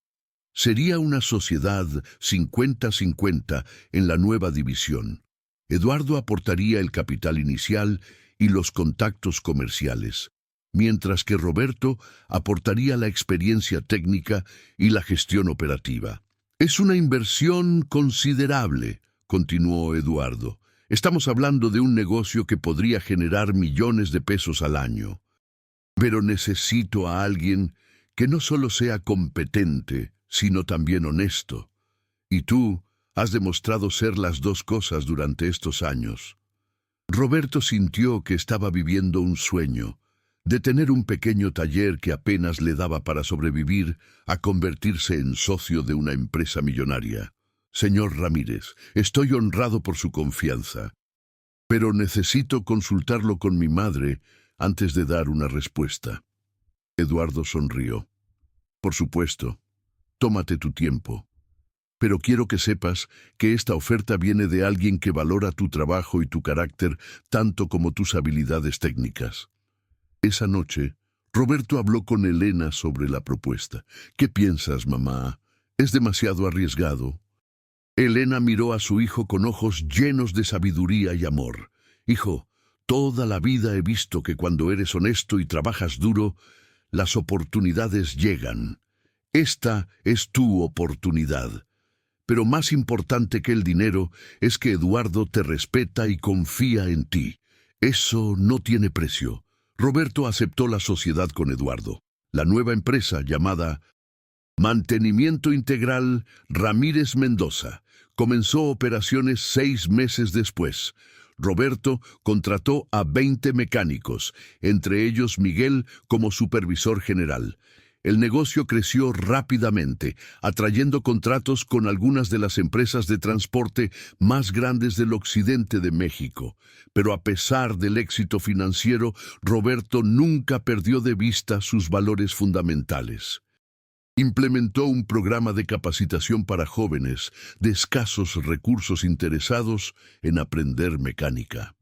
Sería una sociedad 50-50 en la nueva división. Eduardo aportaría el capital inicial y los contactos comerciales, mientras que Roberto aportaría la experiencia técnica y la gestión operativa. Es una inversión considerable, continuó Eduardo. Estamos hablando de un negocio que podría generar millones de pesos al año. Pero necesito a alguien que no solo sea competente, sino también honesto. Y tú has demostrado ser las dos cosas durante estos años. Roberto sintió que estaba viviendo un sueño, de tener un pequeño taller que apenas le daba para sobrevivir, a convertirse en socio de una empresa millonaria. Señor Ramírez, estoy honrado por su confianza, pero necesito consultarlo con mi madre antes de dar una respuesta. Eduardo sonrió. Por supuesto, tómate tu tiempo. Pero quiero que sepas que esta oferta viene de alguien que valora tu trabajo y tu carácter tanto como tus habilidades técnicas. Esa noche, Roberto habló con Elena sobre la propuesta. ¿Qué piensas, mamá? ¿Es demasiado arriesgado? Elena miró a su hijo con ojos llenos de sabiduría y amor. Hijo, toda la vida he visto que cuando eres honesto y trabajas duro, las oportunidades llegan. Esta es tu oportunidad. Pero más importante que el dinero es que Eduardo te respeta y confía en ti. Eso no tiene precio. Roberto aceptó la sociedad con Eduardo. La nueva empresa llamada Mantenimiento Integral Ramírez Mendoza comenzó operaciones 6 meses después. Roberto contrató a 20 mecánicos, entre ellos Miguel como supervisor general. El negocio creció rápidamente, atrayendo contratos con algunas de las empresas de transporte más grandes del occidente de México. Pero a pesar del éxito financiero, Roberto nunca perdió de vista sus valores fundamentales. Implementó un programa de capacitación para jóvenes de escasos recursos interesados en aprender mecánica.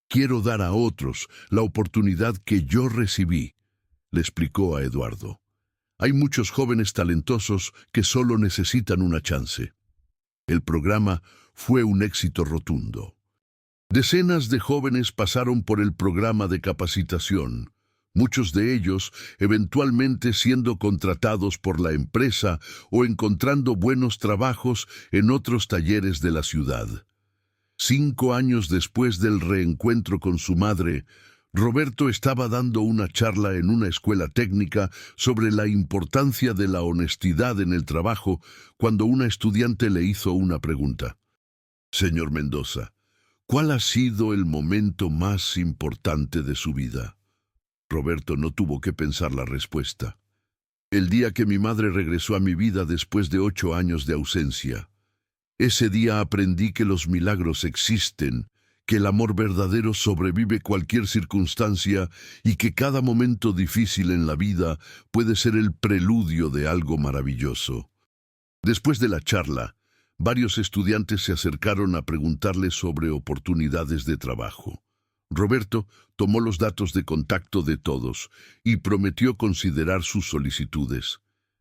Quiero dar a otros la oportunidad que yo recibí, le explicó a Eduardo. Hay muchos jóvenes talentosos que solo necesitan una chance. El programa fue un éxito rotundo. Decenas de jóvenes pasaron por el programa de capacitación, muchos de ellos eventualmente siendo contratados por la empresa o encontrando buenos trabajos en otros talleres de la ciudad. 5 años después del reencuentro con su madre, Roberto estaba dando una charla en una escuela técnica sobre la importancia de la honestidad en el trabajo cuando una estudiante le hizo una pregunta. Señor Mendoza, ¿cuál ha sido el momento más importante de su vida? Roberto no tuvo que pensar la respuesta. El día que mi madre regresó a mi vida después de 8 años de ausencia. Ese día aprendí que los milagros existen, que el amor verdadero sobrevive cualquier circunstancia y que cada momento difícil en la vida puede ser el preludio de algo maravilloso. Después de la charla, varios estudiantes se acercaron a preguntarle sobre oportunidades de trabajo. Roberto tomó los datos de contacto de todos y prometió considerar sus solicitudes.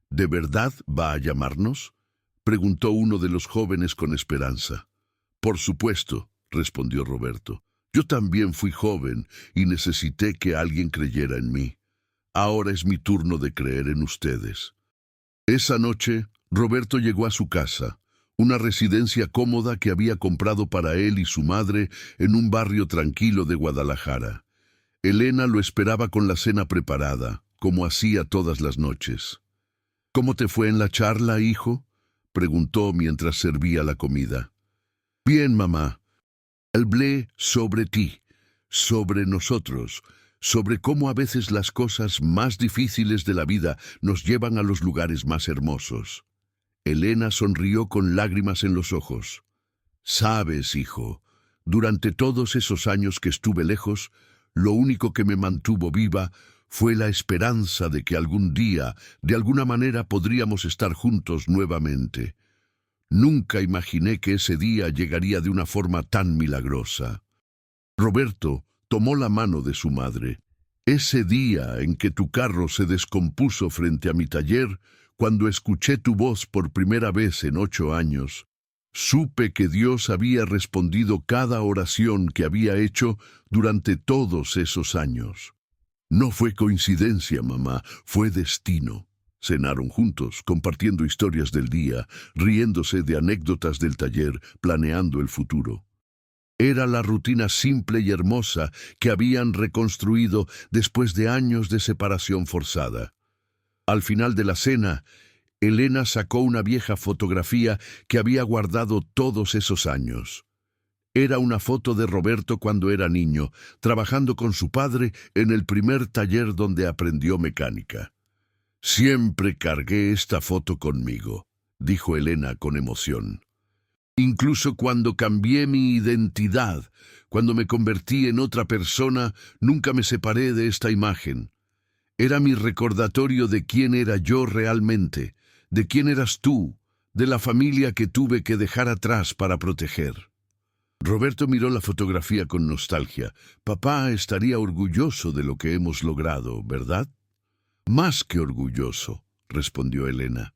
¿De verdad va a llamarnos?, preguntó uno de los jóvenes con esperanza. Por supuesto, respondió Roberto. Yo también fui joven y necesité que alguien creyera en mí. Ahora es mi turno de creer en ustedes. Esa noche, Roberto llegó a su casa, una residencia cómoda que había comprado para él y su madre en un barrio tranquilo de Guadalajara. Elena lo esperaba con la cena preparada, como hacía todas las noches. ¿Cómo te fue en la charla, hijo?, preguntó mientras servía la comida. Bien, mamá. Hablé sobre ti, sobre nosotros, sobre cómo a veces las cosas más difíciles de la vida nos llevan a los lugares más hermosos. Elena sonrió con lágrimas en los ojos. Sabes, hijo, durante todos esos años que estuve lejos, lo único que me mantuvo viva fue la esperanza de que algún día, de alguna manera, podríamos estar juntos nuevamente. Nunca imaginé que ese día llegaría de una forma tan milagrosa. Roberto tomó la mano de su madre. Ese día en que tu carro se descompuso frente a mi taller, cuando escuché tu voz por primera vez en 8 años, supe que Dios había respondido cada oración que había hecho durante todos esos años. No fue coincidencia, mamá, fue destino. Cenaron juntos, compartiendo historias del día, riéndose de anécdotas del taller, planeando el futuro. Era la rutina simple y hermosa que habían reconstruido después de años de separación forzada. Al final de la cena, Elena sacó una vieja fotografía que había guardado todos esos años. Era una foto de Roberto cuando era niño, trabajando con su padre en el primer taller donde aprendió mecánica. Siempre cargué esta foto conmigo, dijo Elena con emoción. Incluso cuando cambié mi identidad, cuando me convertí en otra persona, nunca me separé de esta imagen. Era mi recordatorio de quién era yo realmente, de quién eras tú, de la familia que tuve que dejar atrás para proteger. Roberto miró la fotografía con nostalgia. Papá estaría orgulloso de lo que hemos logrado, ¿verdad? Más que orgulloso, respondió Elena.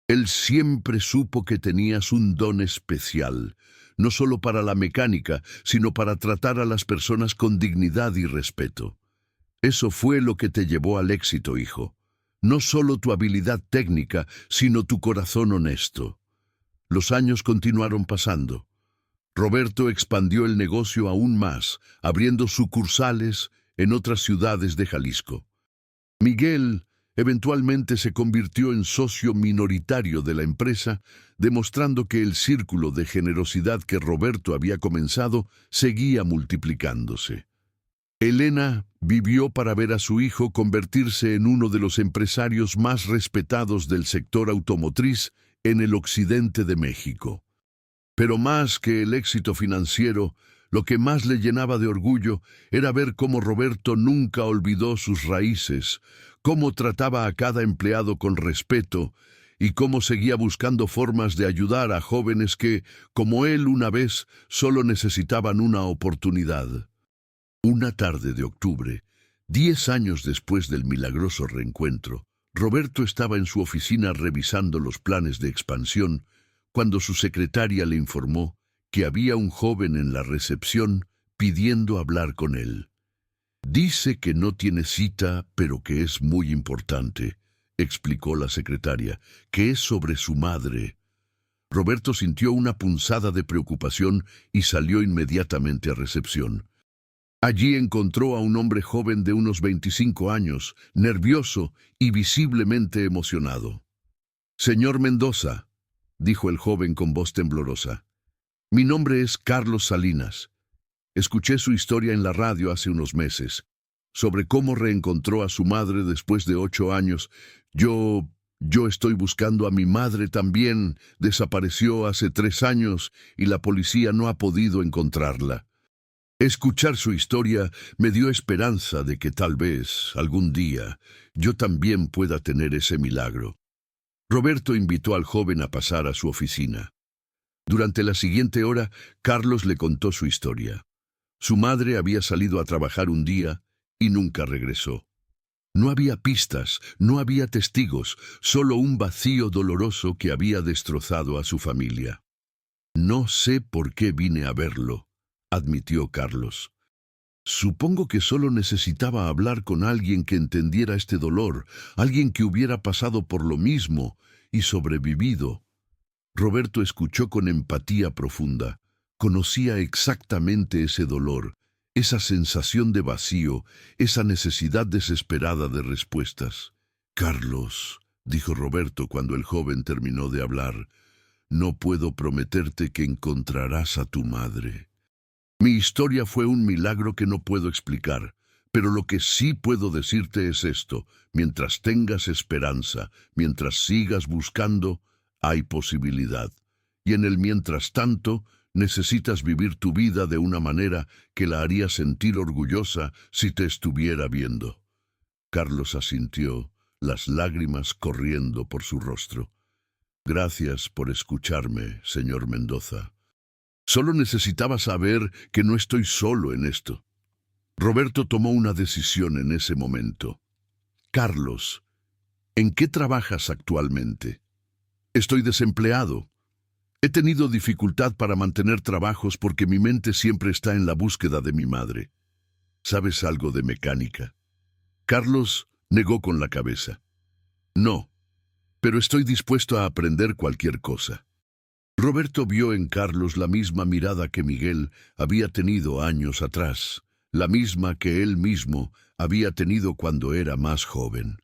Él siempre supo que tenías un don especial, no solo para la mecánica, sino para tratar a las personas con dignidad y respeto. Eso fue lo que te llevó al éxito, hijo. No solo tu habilidad técnica, sino tu corazón honesto. Los años continuaron pasando. Roberto expandió el negocio aún más, abriendo sucursales en otras ciudades de Jalisco. Miguel eventualmente se convirtió en socio minoritario de la empresa, demostrando que el círculo de generosidad que Roberto había comenzado seguía multiplicándose. Elena vivió para ver a su hijo convertirse en uno de los empresarios más respetados del sector automotriz en el occidente de México. Pero más que el éxito financiero, lo que más le llenaba de orgullo era ver cómo Roberto nunca olvidó sus raíces, cómo trataba a cada empleado con respeto y cómo seguía buscando formas de ayudar a jóvenes que, como él una vez, solo necesitaban una oportunidad. Una tarde de octubre, 10 años después del milagroso reencuentro, Roberto estaba en su oficina revisando los planes de expansión cuando su secretaria le informó que había un joven en la recepción pidiendo hablar con él. Dice que no tiene cita, pero que es muy importante, explicó la secretaria, que es sobre su madre. Roberto sintió una punzada de preocupación y salió inmediatamente a recepción. Allí encontró a un hombre joven de unos 25 años, nervioso y visiblemente emocionado. «Señor Mendoza», dijo el joven con voz temblorosa, «mi nombre es Carlos Salinas. Escuché su historia en la radio hace unos meses, sobre cómo reencontró a su madre después de 8 años. Yo estoy buscando a mi madre también. Desapareció hace 3 años y la policía no ha podido encontrarla. Escuchar su historia me dio esperanza de que tal vez, algún día, yo también pueda tener ese milagro». Roberto invitó al joven a pasar a su oficina. Durante la siguiente hora, Carlos le contó su historia. Su madre había salido a trabajar un día y nunca regresó. No había pistas, no había testigos, solo un vacío doloroso que había destrozado a su familia. «No sé por qué vine a verlo», admitió Carlos. «Supongo que solo necesitaba hablar con alguien que entendiera este dolor, alguien que hubiera pasado por lo mismo y sobrevivido». Roberto escuchó con empatía profunda. Conocía exactamente ese dolor, esa sensación de vacío, esa necesidad desesperada de respuestas. «Carlos», dijo Roberto cuando el joven terminó de hablar, «no puedo prometerte que encontrarás a tu madre. Mi historia fue un milagro que no puedo explicar, pero lo que sí puedo decirte es esto: mientras tengas esperanza, mientras sigas buscando, hay posibilidad. Y en el mientras tanto, necesitas vivir tu vida de una manera que la haría sentir orgullosa si te estuviera viendo. Carlos asintió, las lágrimas corriendo por su rostro. Gracias por escucharme, señor Mendoza. Solo necesitaba saber que no estoy solo en esto. Roberto tomó una decisión en ese momento. Carlos, ¿en qué trabajas actualmente? Estoy desempleado. He tenido dificultad para mantener trabajos porque mi mente siempre está en la búsqueda de mi madre. ¿Sabes algo de mecánica? Carlos negó con la cabeza. No, pero estoy dispuesto a aprender cualquier cosa. Roberto vio en Carlos la misma mirada que Miguel había tenido años atrás, la misma que él mismo había tenido cuando era más joven.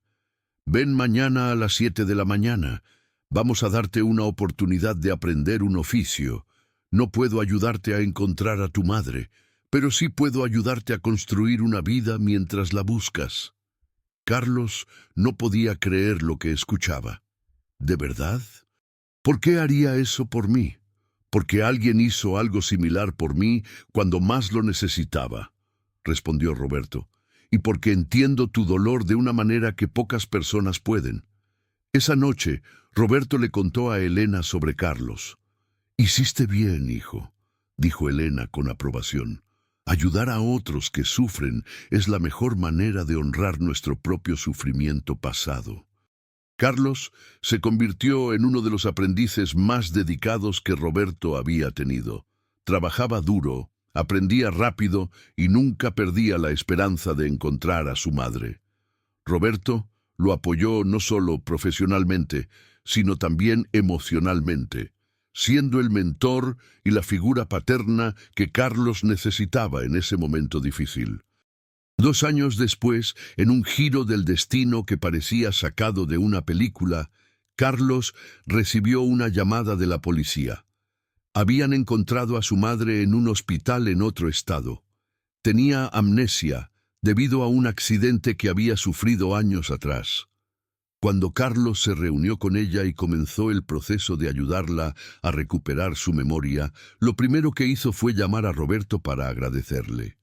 Ven mañana a las 7 de la mañana. Vamos a darte una oportunidad de aprender un oficio. No puedo ayudarte a encontrar a tu madre, pero sí puedo ayudarte a construir una vida mientras la buscas. Carlos no podía creer lo que escuchaba. ¿De verdad? ¿Por qué haría eso por mí? Porque alguien hizo algo similar por mí cuando más lo necesitaba, respondió Roberto, y porque entiendo tu dolor de una manera que pocas personas pueden. Esa noche, Roberto le contó a Elena sobre Carlos. Hiciste bien, hijo, dijo Elena con aprobación. Ayudar a otros que sufren es la mejor manera de honrar nuestro propio sufrimiento pasado. Carlos se convirtió en uno de los aprendices más dedicados que Roberto había tenido. Trabajaba duro, aprendía rápido y nunca perdía la esperanza de encontrar a su madre. Roberto lo apoyó no solo profesionalmente, sino también emocionalmente, siendo el mentor y la figura paterna que Carlos necesitaba en ese momento difícil. 2 años después, en un giro del destino que parecía sacado de una película, Carlos recibió una llamada de la policía. Habían encontrado a su madre en un hospital en otro estado. Tenía amnesia debido a un accidente que había sufrido años atrás. Cuando Carlos se reunió con ella y comenzó el proceso de ayudarla a recuperar su memoria, lo primero que hizo fue llamar a Roberto para agradecerle.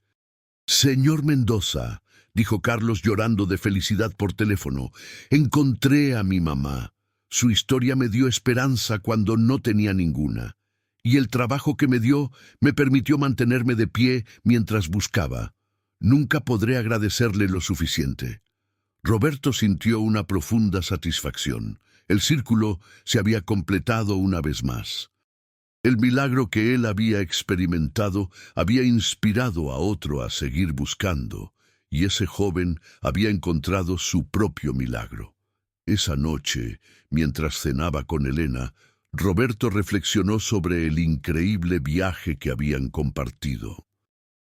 «Señor Mendoza», dijo Carlos llorando de felicidad por teléfono, «encontré a mi mamá. Su historia me dio esperanza cuando no tenía ninguna. Y el trabajo que me dio me permitió mantenerme de pie mientras buscaba. Nunca podré agradecerle lo suficiente». Roberto sintió una profunda satisfacción. El círculo se había completado una vez más. El milagro que él había experimentado había inspirado a otro a seguir buscando, y ese joven había encontrado su propio milagro. Esa noche, mientras cenaba con Elena, Roberto reflexionó sobre el increíble viaje que habían compartido.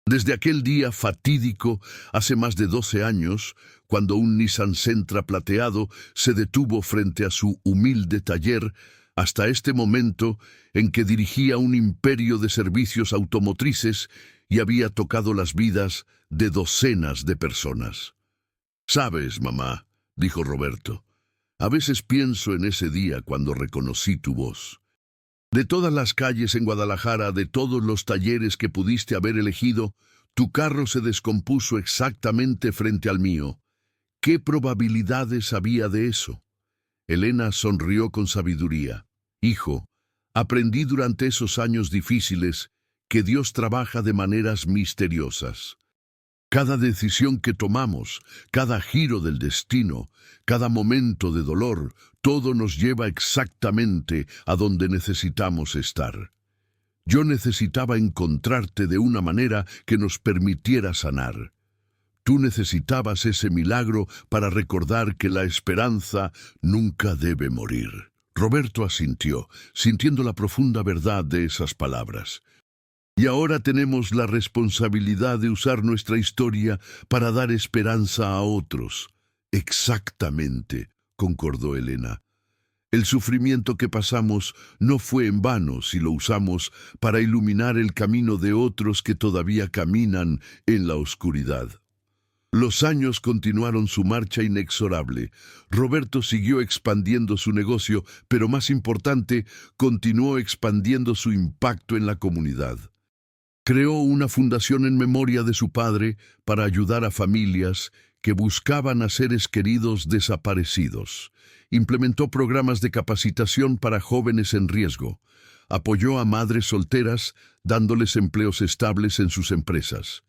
Desde aquel día fatídico, hace más de 12 años, cuando un Nissan Sentra plateado se detuvo frente a su humilde taller, hasta este momento en que dirigía un imperio de servicios automotrices y había tocado las vidas de docenas de personas. «Sabes, mamá», dijo Roberto, «a veces pienso en ese día cuando reconocí tu voz. De todas las calles en Guadalajara, de todos los talleres que pudiste haber elegido, tu carro se descompuso exactamente frente al mío. ¿Qué probabilidades había de eso?» Elena sonrió con sabiduría. «Hijo, aprendí durante esos años difíciles que Dios trabaja de maneras misteriosas. Cada decisión que tomamos, cada giro del destino, cada momento de dolor, todo nos lleva exactamente a donde necesitamos estar. Yo necesitaba encontrarte de una manera que nos permitiera sanar. Tú necesitabas ese milagro para recordar que la esperanza nunca debe morir». Roberto asintió, sintiendo la profunda verdad de esas palabras. «Y ahora tenemos la responsabilidad de usar nuestra historia para dar esperanza a otros». «Exactamente», concordó Elena. «El sufrimiento que pasamos no fue en vano si lo usamos para iluminar el camino de otros que todavía caminan en la oscuridad». Los años continuaron su marcha inexorable. Roberto siguió expandiendo su negocio, pero más importante, continuó expandiendo su impacto en la comunidad. Creó una fundación en memoria de su padre para ayudar a familias que buscaban a seres queridos desaparecidos. Implementó programas de capacitación para jóvenes en riesgo. Apoyó a madres solteras, dándoles empleos estables en sus empresas.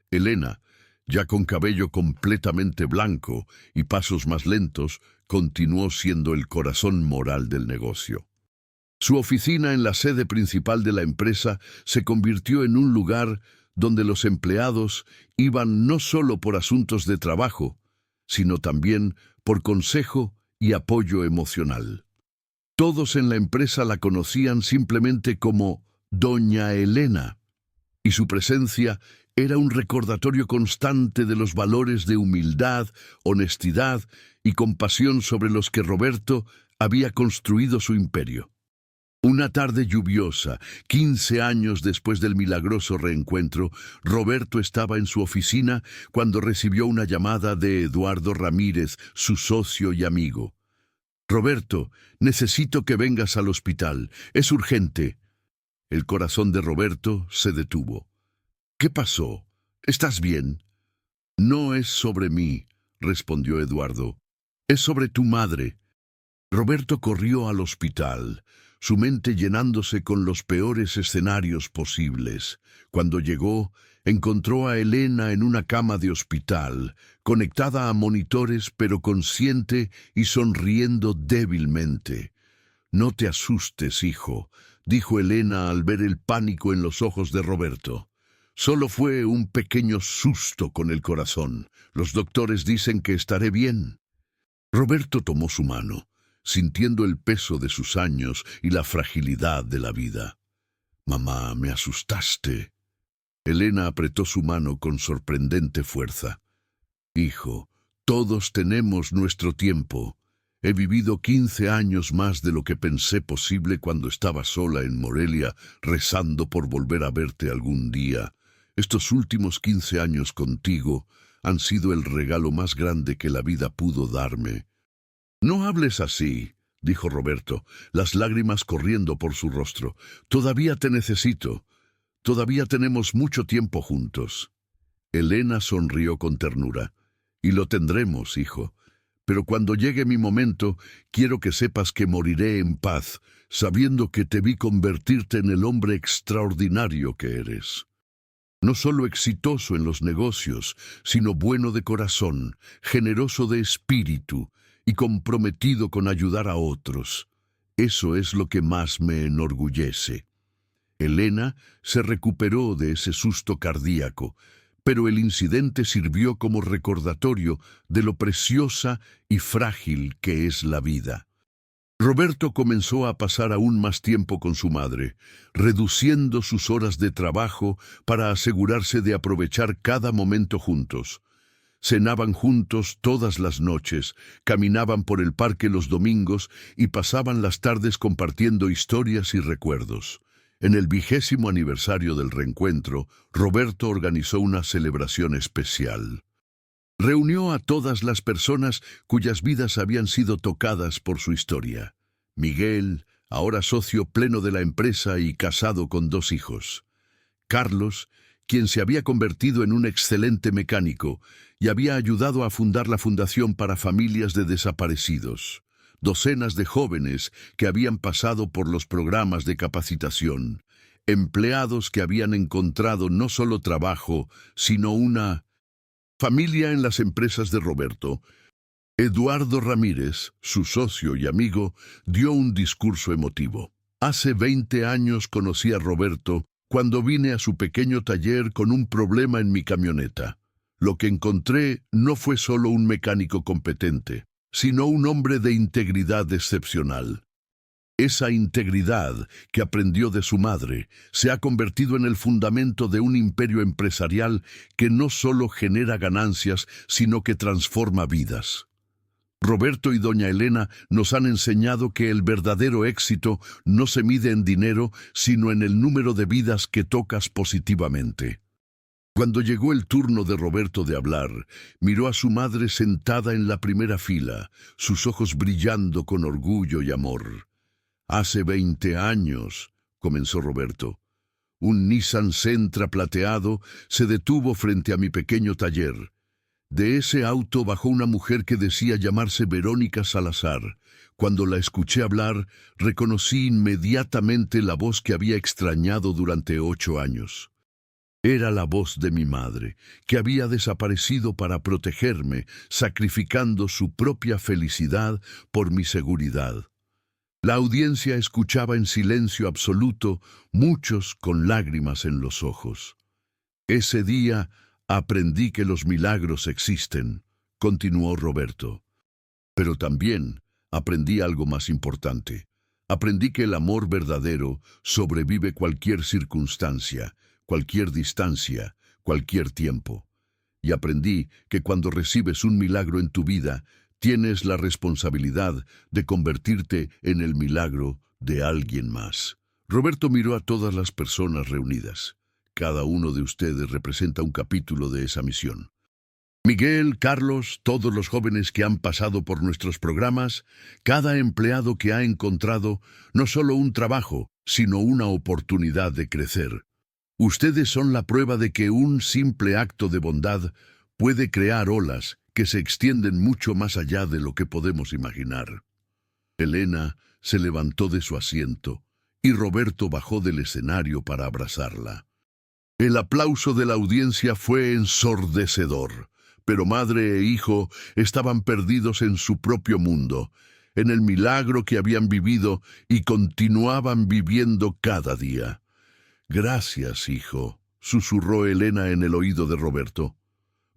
Elena, ya con cabello completamente blanco y pasos más lentos, continuó siendo el corazón moral del negocio. Su oficina en la sede principal de la empresa se convirtió en un lugar donde los empleados iban no solo por asuntos de trabajo, sino también por consejo y apoyo emocional. Todos en la empresa la conocían simplemente como Doña Elena, y su presencia era un recordatorio constante de los valores de humildad, honestidad y compasión sobre los que Roberto había construido su imperio. Una tarde lluviosa, 15 años después del milagroso reencuentro, Roberto estaba en su oficina cuando recibió una llamada de Eduardo Ramírez, su socio y amigo. «Roberto, necesito que vengas al hospital. Es urgente». El corazón de Roberto se detuvo. «¿Qué pasó? ¿Estás bien?» «No es sobre mí», respondió Eduardo. «Es sobre tu madre». Roberto corrió al hospital, su mente llenándose con los peores escenarios posibles. Cuando llegó, encontró a Elena en una cama de hospital, conectada a monitores pero consciente y sonriendo débilmente. «No te asustes, hijo», dijo Elena al ver el pánico en los ojos de Roberto. «Solo fue un pequeño susto con el corazón. Los doctores dicen que estaré bien». Roberto tomó su mano, sintiendo el peso de sus años y la fragilidad de la vida. «Mamá, me asustaste». Elena apretó su mano con sorprendente fuerza. «Hijo, todos tenemos nuestro tiempo. He vivido 15 años más de lo que pensé posible cuando estaba sola en Morelia, rezando por volver a verte algún día. Estos últimos 15 años contigo han sido el regalo más grande que la vida pudo darme». «No hables así», dijo Roberto, las lágrimas corriendo por su rostro. «Todavía te necesito. Todavía tenemos mucho tiempo juntos». Elena sonrió con ternura. «Y lo tendremos, hijo. Pero cuando llegue mi momento, quiero que sepas que moriré en paz, sabiendo que te vi convertirte en el hombre extraordinario que eres. No solo exitoso en los negocios, sino bueno de corazón, generoso de espíritu y comprometido con ayudar a otros. Eso es lo que más me enorgullece». Elena se recuperó de ese susto cardíaco, pero el incidente sirvió como recordatorio de lo preciosa y frágil que es la vida. Roberto comenzó a pasar aún más tiempo con su madre, reduciendo sus horas de trabajo para asegurarse de aprovechar cada momento juntos. Cenaban juntos todas las noches, caminaban por el parque los domingos y pasaban las tardes compartiendo historias y recuerdos. En el 20º aniversario del reencuentro, Roberto organizó una celebración especial. Reunió a todas las personas cuyas vidas habían sido tocadas por su historia. Miguel, ahora socio pleno de la empresa y casado con 2 hijos. Carlos, quien se había convertido en un excelente mecánico y había ayudado a fundar la Fundación para Familias de Desaparecidos. Docenas de jóvenes que habían pasado por los programas de capacitación. Empleados que habían encontrado no solo trabajo, sino una familia en las empresas de Roberto. Eduardo Ramírez, su socio y amigo, dio un discurso emotivo. «Hace 20 años conocí a Roberto cuando vine a su pequeño taller con un problema en mi camioneta. Lo que encontré no fue solo un mecánico competente, sino un hombre de integridad excepcional. Esa integridad que aprendió de su madre se ha convertido en el fundamento de un imperio empresarial que no solo genera ganancias, sino que transforma vidas». Roberto y doña Elena nos han enseñado que el verdadero éxito no se mide en dinero, sino en el número de vidas que tocas positivamente. Cuando llegó el turno de Roberto de hablar, miró a su madre sentada en la primera fila, sus ojos brillando con orgullo y amor. «Hace 20 años», comenzó Roberto, «un Nissan Sentra plateado se detuvo frente a mi pequeño taller. De ese auto bajó una mujer que decía llamarse Verónica Salazar. Cuando la escuché hablar, reconocí inmediatamente la voz que había extrañado durante 8 años. Era la voz de mi madre, que había desaparecido para protegerme, sacrificando su propia felicidad por mi seguridad». La audiencia escuchaba en silencio absoluto, muchos con lágrimas en los ojos. «Ese día aprendí que los milagros existen», continuó Roberto. «Pero también aprendí algo más importante. Aprendí que el amor verdadero sobrevive cualquier circunstancia, cualquier distancia, cualquier tiempo. Y aprendí que cuando recibes un milagro en tu vida, tienes la responsabilidad de convertirte en el milagro de alguien más». Roberto miró a todas las personas reunidas. Cada uno de ustedes representa un capítulo de esa misión. Miguel, Carlos, todos los jóvenes que han pasado por nuestros programas, cada empleado que ha encontrado no solo un trabajo, sino una oportunidad de crecer. Ustedes son la prueba de que un simple acto de bondad puede crear olas que se extienden mucho más allá de lo que podemos imaginar. Elena se levantó de su asiento y Roberto bajó del escenario para abrazarla. El aplauso de la audiencia fue ensordecedor, pero madre e hijo estaban perdidos en su propio mundo, en el milagro que habían vivido y continuaban viviendo cada día. «Gracias, hijo», susurró Elena en el oído de Roberto,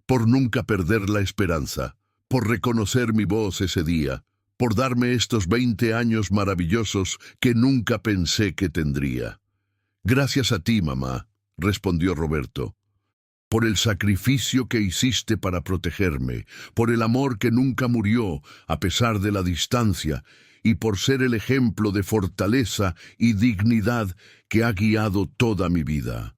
«por nunca perder la esperanza, por reconocer mi voz ese día, por darme estos 20 años maravillosos que nunca pensé que tendría». «Gracias a ti, mamá», respondió Roberto, «por el sacrificio que hiciste para protegerme, por el amor que nunca murió a pesar de la distancia, y por ser el ejemplo de fortaleza y dignidad que ha guiado toda mi vida».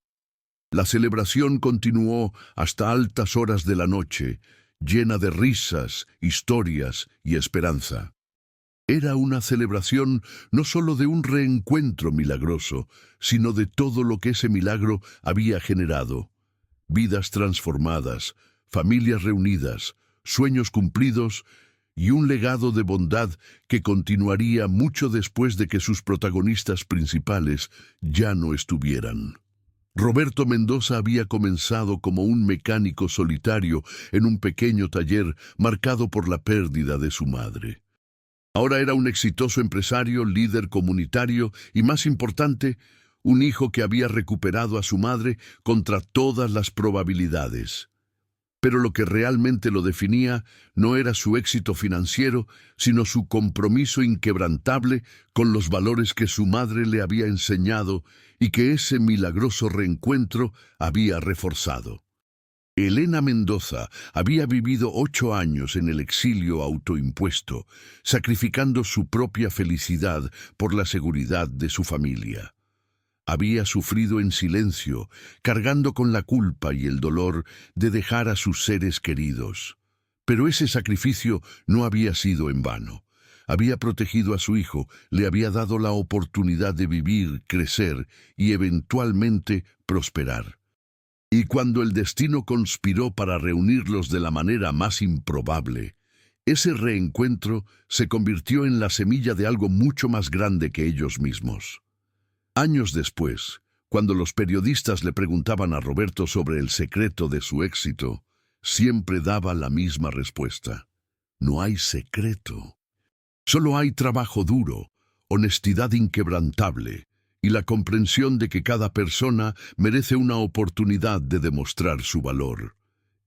La celebración continuó hasta altas horas de la noche, llena de risas, historias y esperanza. Era una celebración no solo de un reencuentro milagroso, sino de todo lo que ese milagro había generado. Vidas transformadas, familias reunidas, sueños cumplidos y un legado de bondad que continuaría mucho después de que sus protagonistas principales ya no estuvieran. Roberto Mendoza había comenzado como un mecánico solitario en un pequeño taller marcado por la pérdida de su madre. Ahora era un exitoso empresario, líder comunitario y, más importante, un hijo que había recuperado a su madre contra todas las probabilidades. Pero lo que realmente lo definía no era su éxito financiero, sino su compromiso inquebrantable con los valores que su madre le había enseñado y que ese milagroso reencuentro había reforzado. Elena Mendoza había vivido 8 años en el exilio autoimpuesto, sacrificando su propia felicidad por la seguridad de su familia. Había sufrido en silencio, cargando con la culpa y el dolor de dejar a sus seres queridos. Pero ese sacrificio no había sido en vano. Había protegido a su hijo, le había dado la oportunidad de vivir, crecer y eventualmente prosperar. Y cuando el destino conspiró para reunirlos de la manera más improbable, ese reencuentro se convirtió en la semilla de algo mucho más grande que ellos mismos. Años después, cuando los periodistas le preguntaban a Roberto sobre el secreto de su éxito, siempre daba la misma respuesta: no hay secreto. Solo hay trabajo duro, honestidad inquebrantable y la comprensión de que cada persona merece una oportunidad de demostrar su valor.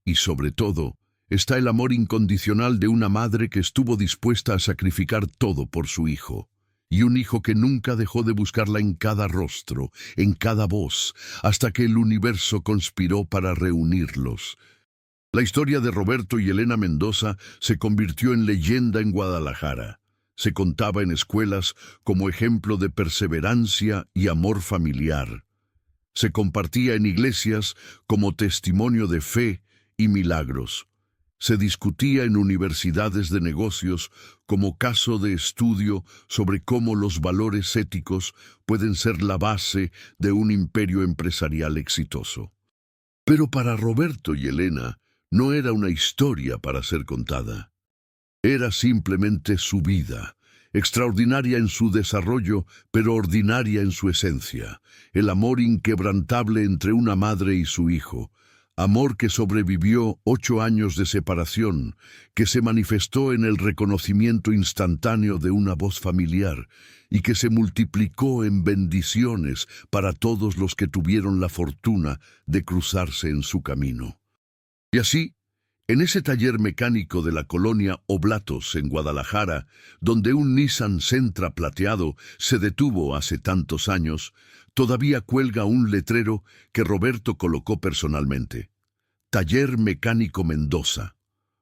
Y sobre todo, está el amor incondicional de una madre que estuvo dispuesta a sacrificar todo por su hijo. Y un hijo que nunca dejó de buscarla en cada rostro, en cada voz, hasta que el universo conspiró para reunirlos. La historia de Roberto y Elena Mendoza se convirtió en leyenda en Guadalajara. Se contaba en escuelas como ejemplo de perseverancia y amor familiar. Se compartía en iglesias como testimonio de fe y milagros. Se discutía en universidades de negocios como caso de estudio sobre cómo los valores éticos pueden ser la base de un imperio empresarial exitoso. Pero para Roberto y Elena no era una historia para ser contada. Era simplemente su vida, extraordinaria en su desarrollo, pero ordinaria en su esencia, el amor inquebrantable entre una madre y su hijo, amor que sobrevivió 8 años de separación, que se manifestó en el reconocimiento instantáneo de una voz familiar y que se multiplicó en bendiciones para todos los que tuvieron la fortuna de cruzarse en su camino. Y así, en ese taller mecánico de la colonia Oblatos en Guadalajara, donde un Nissan Sentra plateado se detuvo hace tantos años, todavía cuelga un letrero que Roberto colocó personalmente: Taller Mecánico Mendoza,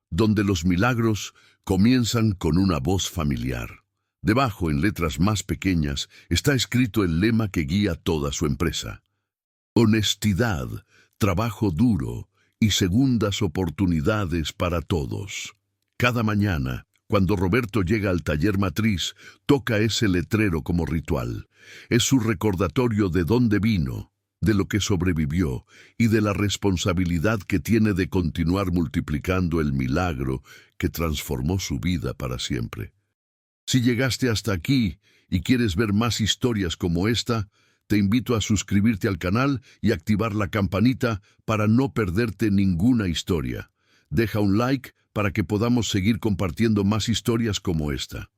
donde los milagros comienzan con una voz familiar. Debajo, en letras más pequeñas, está escrito el lema que guía toda su empresa: honestidad, trabajo duro y segundas oportunidades para todos. Cada mañana, cuando Roberto llega al taller matriz, toca ese letrero como ritual. Es su recordatorio de dónde vino, de lo que sobrevivió y de la responsabilidad que tiene de continuar multiplicando el milagro que transformó su vida para siempre. Si llegaste hasta aquí y quieres ver más historias como esta, te invito a suscribirte al canal y activar la campanita para no perderte ninguna historia. Deja un like para que podamos seguir compartiendo más historias como esta.